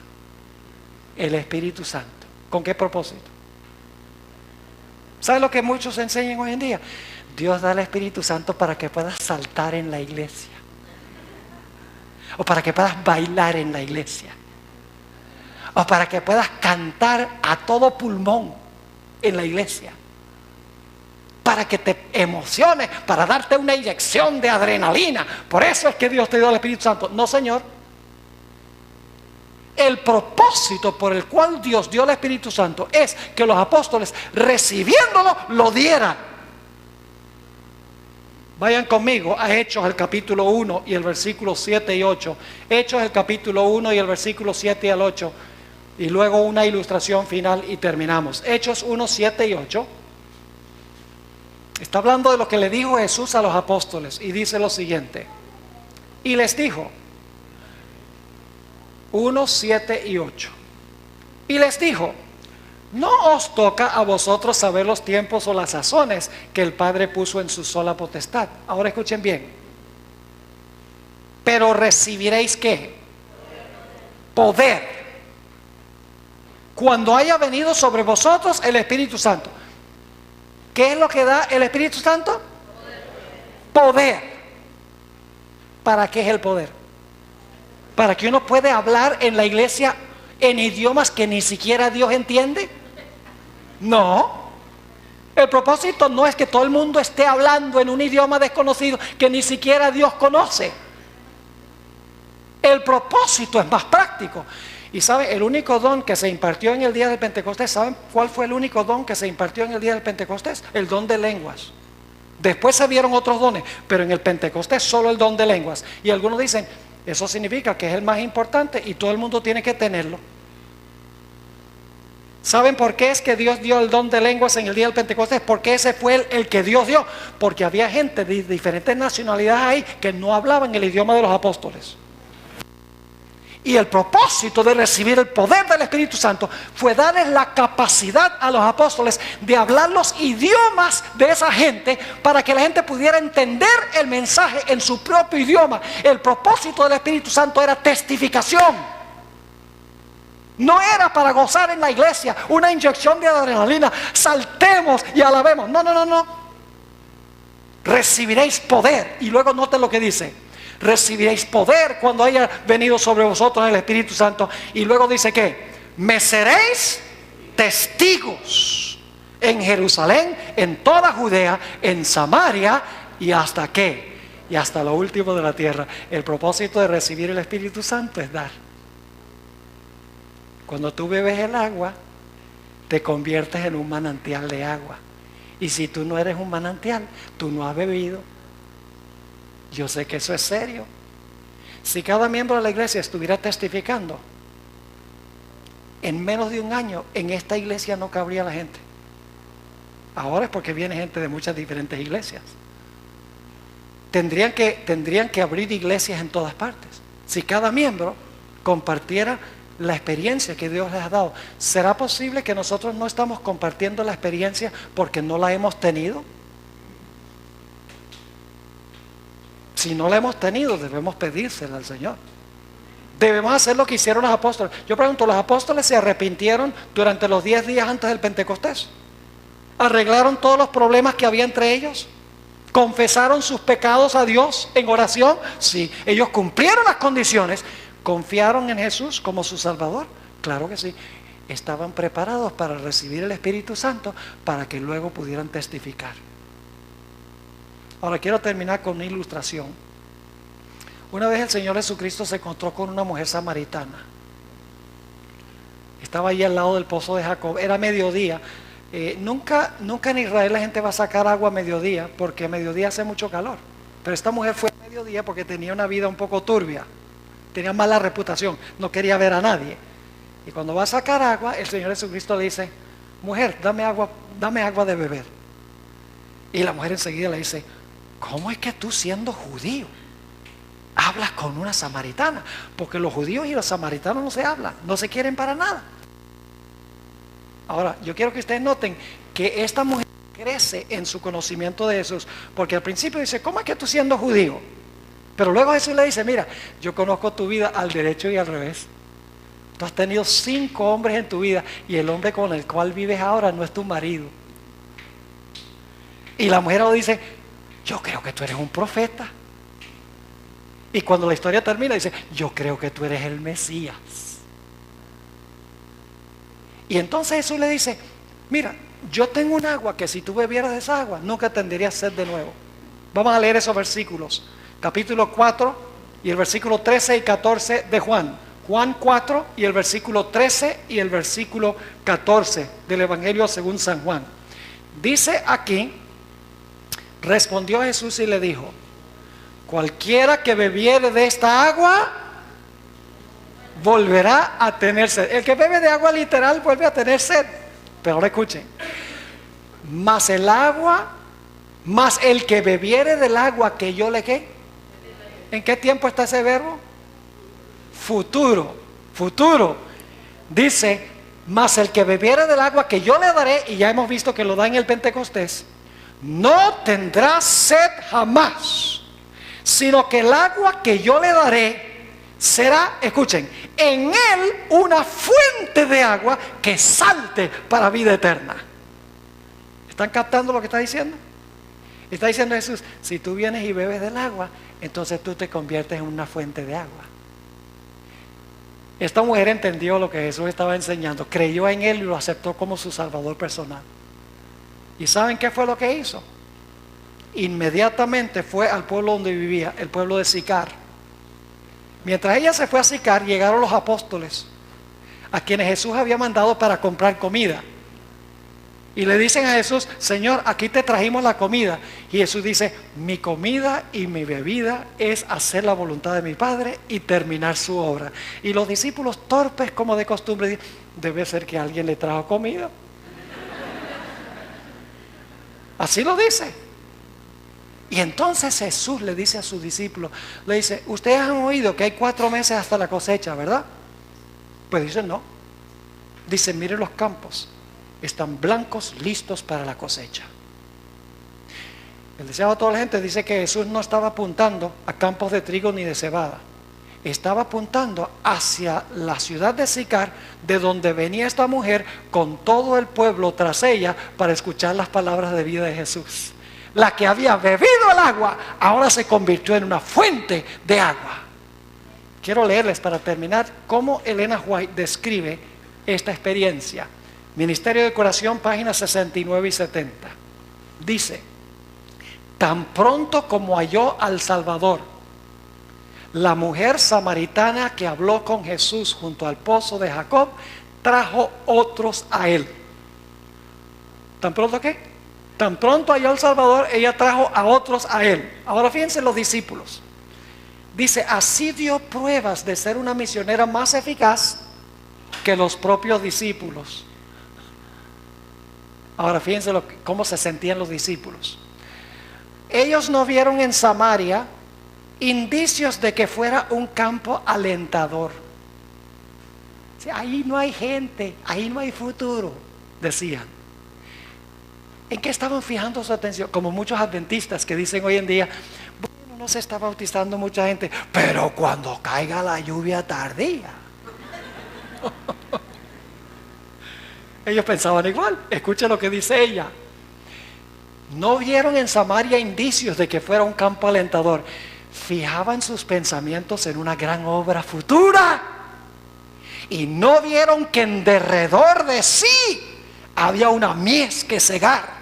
El Espíritu Santo. ¿Con qué propósito? ¿Sabe lo que muchos enseñan hoy en día? Dios da el Espíritu Santo para que puedas saltar en la iglesia, o para que puedas bailar en la iglesia, o para que puedas cantar a todo pulmón en la iglesia, para que te emociones, para darte una inyección de adrenalina. Por eso es que Dios te dio el Espíritu Santo. No, Señor. El propósito por el cual Dios dio el Espíritu Santo es que los apóstoles, recibiéndolo, lo dieran. Vayan conmigo a Hechos el capítulo 1 y el versículo 7 y 8. Hechos el capítulo 1 y el versículo 7 al 8. Y luego una ilustración final y terminamos. Hechos 1, 7 y 8. Está hablando de lo que le dijo Jesús a los apóstoles y dice lo siguiente. Y les dijo, 1, 7 y 8. Y les dijo, no os toca a vosotros saber los tiempos o las sazones que el Padre puso en su sola potestad. Ahora escuchen bien. Pero recibiréis ¿qué? Poder. Cuando haya venido sobre vosotros el Espíritu Santo. ¿Qué es lo que da el Espíritu Santo? Poder. ¿Para qué es el poder? ¿Para que uno puede hablar en la iglesia en idiomas que ni siquiera Dios entiende? No. El propósito no es que todo el mundo esté hablando en un idioma desconocido que ni siquiera Dios conoce. El propósito es más práctico. Y ¿sabe? El único don que se impartió en el día del Pentecostés, ¿saben cuál fue el único don que se impartió en el día del Pentecostés? El don de lenguas. Después se vieron otros dones, pero en el Pentecostés solo el don de lenguas. Y algunos dicen, eso significa que es el más importante y todo el mundo tiene que tenerlo. ¿Saben por qué es que Dios dio el don de lenguas en el día del Pentecostés? Porque ese fue el que Dios dio. Porque había gente de diferentes nacionalidades ahí que no hablaban el idioma de los apóstoles. Y el propósito de recibir el poder del Espíritu Santo fue darles la capacidad a los apóstoles de hablar los idiomas de esa gente para que la gente pudiera entender el mensaje en su propio idioma. El propósito del Espíritu Santo era testificación. No era para gozar en la iglesia, una inyección de adrenalina, saltemos y alabemos. No, no, no, no. Recibiréis poder. Y luego noten lo que dice. Recibiréis poder cuando haya venido sobre vosotros el Espíritu Santo. Y luego dice que me seréis testigos en Jerusalén, en toda Judea, en Samaria y hasta qué, y hasta lo último de la tierra. El propósito de recibir el Espíritu Santo es dar. Cuando tú bebes el agua, te conviertes en un manantial de agua. Y si tú no eres un manantial, tú no has bebido. Yo sé que eso es serio. Si cada miembro de la iglesia estuviera testificando, en menos de un año en esta iglesia no cabría la gente. Ahora es porque viene gente de muchas diferentes iglesias. Tendrían que abrir iglesias en todas partes. Si cada miembro compartiera la experiencia que Dios les ha dado, ¿será posible que nosotros no estamos compartiendo la experiencia porque no la hemos tenido? Si no la hemos tenido, debemos pedírsela al Señor. Debemos hacer lo que hicieron los apóstoles. Yo pregunto, ¿los apóstoles se arrepintieron durante los 10 días antes del Pentecostés? ¿Arreglaron todos los problemas que había entre ellos? ¿Confesaron sus pecados a Dios en oración? Sí. ¿Ellos cumplieron las condiciones? ¿Confiaron en Jesús como su Salvador? Claro que sí. Estaban preparados para recibir el Espíritu Santo para que luego pudieran testificar. Ahora quiero terminar con una ilustración. Una vez el Señor Jesucristo se encontró con una mujer samaritana. Estaba ahí al lado del pozo de Jacob. Era mediodía. Nunca en Israel la gente va a sacar agua a mediodía, porque a mediodía hace mucho calor. Pero esta mujer fue a mediodía porque tenía una vida un poco turbia. Tenía mala reputación. No quería ver a nadie. Y cuando va a sacar agua, el Señor Jesucristo le dice, mujer, dame agua dame agua de beber. Y la mujer enseguida le dice, ¿cómo es que tú, siendo judío, hablas con una samaritana? Porque los judíos y los samaritanos no se hablan, no se quieren para nada. Ahora, yo quiero que ustedes noten que esta mujer crece en su conocimiento de Jesús, porque al principio dice, ¿cómo es que tú, siendo judío? Pero luego Jesús le dice, mira, yo conozco tu vida al derecho y al revés. Tú has tenido 5 hombres en tu vida y el hombre con el cual vives ahora no es tu marido. Y la mujer le dice, yo creo que tú eres un profeta. Y cuando la historia termina dice, yo creo que tú eres el Mesías. Y entonces Jesús le dice, mira, yo tengo un agua que si tú bebieras de esa agua nunca tendrías sed de nuevo. Vamos a leer esos versículos. Capítulo 4 y el versículo 13 y 14 de Juan. Juan 4 y el versículo 13 y el versículo 14 del Evangelio según San Juan. Dice aquí, respondió Jesús y le dijo, cualquiera que bebiere de esta agua volverá a tener sed. El que bebe de agua literal vuelve a tener sed. Pero ahora escuchen, mas el que bebiere del agua que yo le ¿qué? ¿En qué tiempo está ese verbo? Futuro. Dice, mas el que bebiere del agua que yo le daré, y ya hemos visto que lo da en el Pentecostés, no tendrá sed jamás, sino que el agua que yo le daré será, escuchen, en él una fuente de agua que salte para vida eterna. ¿Están captando lo que está diciendo? Está diciendo Jesús, si tú vienes y bebes del agua, entonces tú te conviertes en una fuente de agua. Esta mujer entendió lo que Jesús estaba enseñando, creyó en él y lo aceptó como su salvador personal. ¿Y saben qué fue lo que hizo? Inmediatamente fue al pueblo donde vivía, el pueblo de Sicar. Mientras ella se fue a Sicar, llegaron los apóstoles, a quienes Jesús había mandado para comprar comida. Y le dicen a Jesús, Señor, aquí te trajimos la comida. Y Jesús dice, mi comida y mi bebida es hacer la voluntad de mi Padre y terminar su obra. Y los discípulos, torpes como de costumbre, dicen, debe ser que alguien le trajo comida. Así lo dice. Y entonces Jesús le dice a sus discípulos, le dice, ustedes han oído que hay 4 meses hasta la cosecha, ¿verdad? Pues dicen no. Dicen, miren los campos, están blancos, listos para la cosecha. El deseo de toda la gente dice que Jesús no estaba apuntando a campos de trigo ni de cebada. Estaba apuntando hacia la ciudad de Sicar, de donde venía esta mujer con todo el pueblo tras ella para escuchar las palabras de vida de Jesús. La que había bebido el agua ahora se convirtió en una fuente de agua. Quiero leerles para terminar cómo Elena White describe esta experiencia. Ministerio de Curación, páginas 69 y 70. Dice, tan pronto como halló al Salvador, la mujer samaritana que habló con Jesús junto al pozo de Jacob, trajo otros a él. ¿Tan pronto qué? Tan pronto halló al Salvador, ella trajo a otros a él. Ahora fíjense los discípulos. Dice, así dio pruebas de ser una misionera más eficaz que los propios discípulos. Ahora fíjense cómo se sentían los discípulos. Ellos no vieron en Samaria indicios de que fuera un campo alentador. O sea, ahí no hay gente, ahí no hay futuro, decían. ¿En qué estaban fijando su atención? Como muchos adventistas que dicen hoy en día, bueno, no se está bautizando mucha gente, pero cuando caiga la lluvia tardía. Ellos pensaban igual. Escuchen lo que dice ella. No vieron en Samaria indicios de que fuera un campo alentador. Fijaban sus pensamientos en una gran obra futura. Y no vieron que en derredor de sí había una mies que cegar.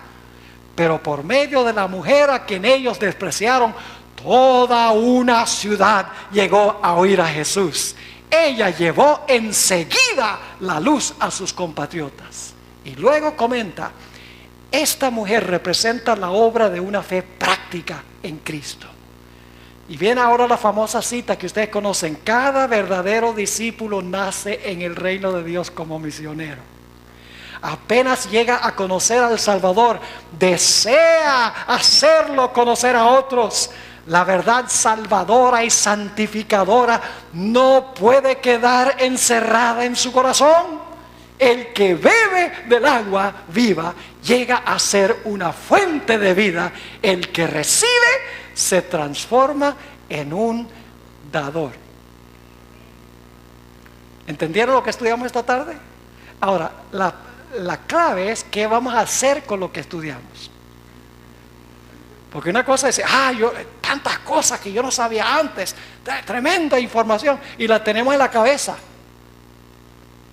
Pero por medio de la mujer a quien ellos despreciaron, toda una ciudad llegó a oír a Jesús. Ella llevó enseguida la luz a sus compatriotas. Y luego comenta, esta mujer representa la obra de una fe práctica en Cristo. Y viene ahora la famosa cita que ustedes conocen, cada verdadero discípulo nace en el reino de Dios como misionero. apenas llega a conocer al Salvador, desea hacerlo conocer a otros. La verdad salvadora y santificadora no puede quedar encerrada en su corazón. El que bebe del agua viva llega a ser una fuente de vida. El que recibe se transforma en un dador. ¿Entendieron lo que estudiamos esta tarde? Ahora, la clave es qué vamos a hacer con lo que estudiamos. Porque una cosa es, tantas cosas que yo no sabía antes, tremenda información, y la tenemos en la cabeza.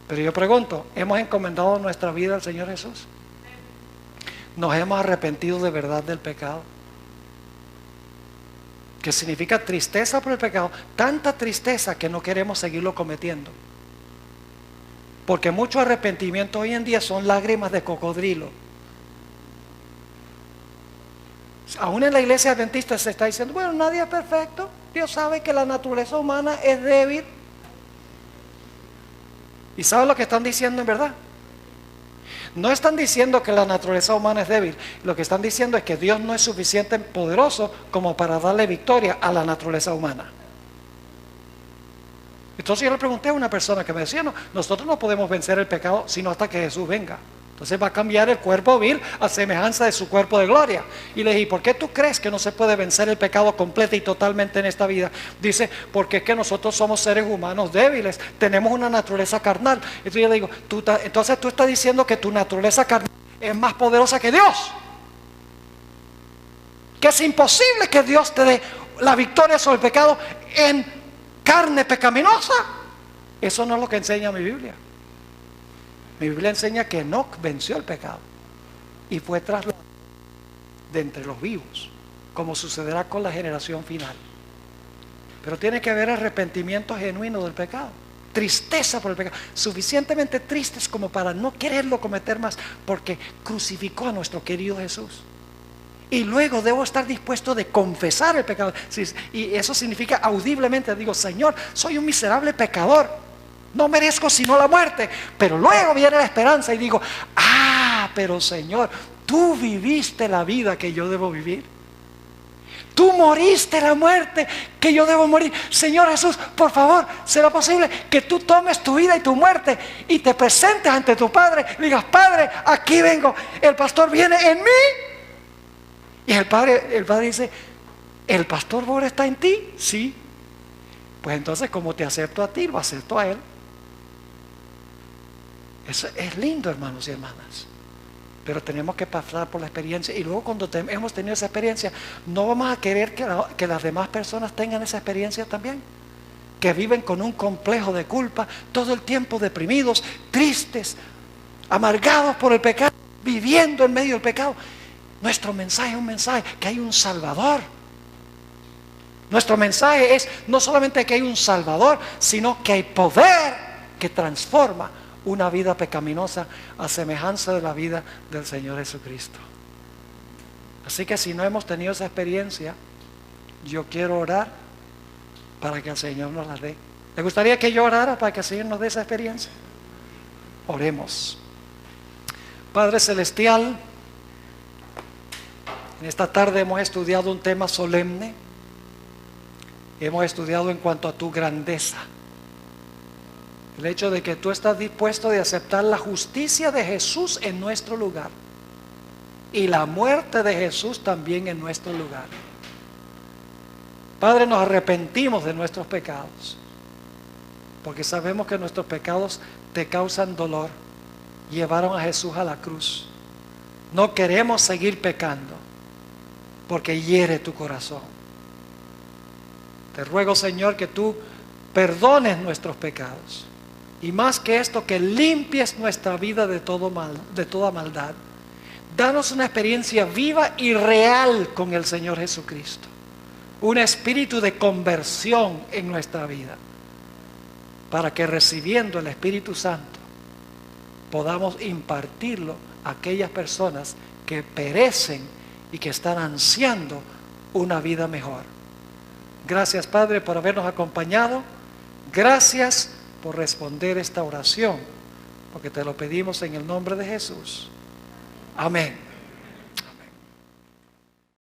Pero yo pregunto, ¿hemos encomendado nuestra vida al Señor Jesús? ¿Nos hemos arrepentido de verdad del pecado? Que significa tristeza por el pecado, tanta tristeza que no queremos seguirlo cometiendo. Porque mucho arrepentimiento hoy en día son lágrimas de cocodrilo. Aún en la iglesia adventista se está diciendo, bueno, nadie es perfecto. Dios sabe que la naturaleza humana es débil. ¿Y saben lo que están diciendo en verdad? No están diciendo que la naturaleza humana es débil. Lo que están diciendo es que Dios no es suficientemente poderoso como para darle victoria a la naturaleza humana. Entonces yo le pregunté a una persona que me decía, no, nosotros no podemos vencer el pecado sino hasta que Jesús venga. Entonces va a cambiar el cuerpo vil a semejanza de su cuerpo de gloria. Y le dije, ¿por qué tú crees que no se puede vencer el pecado completa y totalmente en esta vida? Dice, porque es que nosotros somos seres humanos débiles, tenemos una naturaleza carnal. Entonces yo le digo, entonces tú estás diciendo que tu naturaleza carnal es más poderosa que Dios. Que es imposible que Dios te dé la victoria sobre el pecado en carne pecaminosa. Eso no es lo que enseña mi Biblia. Mi Biblia enseña que Enoc venció el pecado y fue trasladado de entre los vivos, como sucederá con la generación final. Pero tiene que haber arrepentimiento genuino del pecado, tristeza por el pecado, suficientemente tristes como para no quererlo cometer más, porque crucificó a nuestro querido Jesús. Y luego debo estar dispuesto de confesar el pecado. Y eso significa audiblemente, digo, Señor, soy un miserable pecador. No merezco sino la muerte. Pero luego viene la esperanza y digo, pero Señor, tú viviste la vida que yo debo vivir. Tú moriste la muerte que yo debo morir. Señor Jesús, por favor, ¿será posible que tú tomes tu vida y tu muerte y te presentes ante tu Padre? Y digas, Padre, aquí vengo. El pastor viene en mí. Y el padre dice, ¿el pastor ahora está en ti? Sí. Pues entonces, como te acepto a ti, lo acepto a él. Eso es lindo, hermanos y hermanas. Pero tenemos que pasar por la experiencia. Y luego cuando hemos tenido esa experiencia, no vamos a querer que las demás personas tengan esa experiencia también. Que viven con un complejo de culpa, todo el tiempo deprimidos, tristes, amargados por el pecado, viviendo en medio del pecado. Nuestro mensaje es un mensaje que hay un Salvador. Nuestro mensaje es no solamente que hay un Salvador, sino que hay poder que transforma una vida pecaminosa a semejanza de la vida del Señor Jesucristo. Así que si no hemos tenido esa experiencia, yo quiero orar para que el Señor nos la dé. ¿Le gustaría que yo orara para que el Señor nos dé esa experiencia? Oremos. Padre Celestial, en esta tarde hemos estudiado un tema solemne. Hemos estudiado en cuanto a tu grandeza. El hecho de que tú estás dispuesto de aceptar la justicia de Jesús en nuestro lugar. Y la muerte de Jesús también en nuestro lugar. Padre, nos arrepentimos de nuestros pecados. Porque sabemos que nuestros pecados te causan dolor. Llevaron a Jesús a la cruz. No queremos seguir pecando. Porque hiere tu corazón. Te ruego, Señor, que tú perdones nuestros pecados. Y más que esto, que limpies nuestra vida de toda maldad. Danos una experiencia viva y real con el Señor Jesucristo. Un espíritu de conversión en nuestra vida. Para que recibiendo el Espíritu Santo podamos impartirlo a aquellas personas que perecen y que están ansiando una vida mejor. Gracias, Padre, por habernos acompañado. Gracias por responder esta oración porque te lo pedimos en el nombre de Jesús. Amén.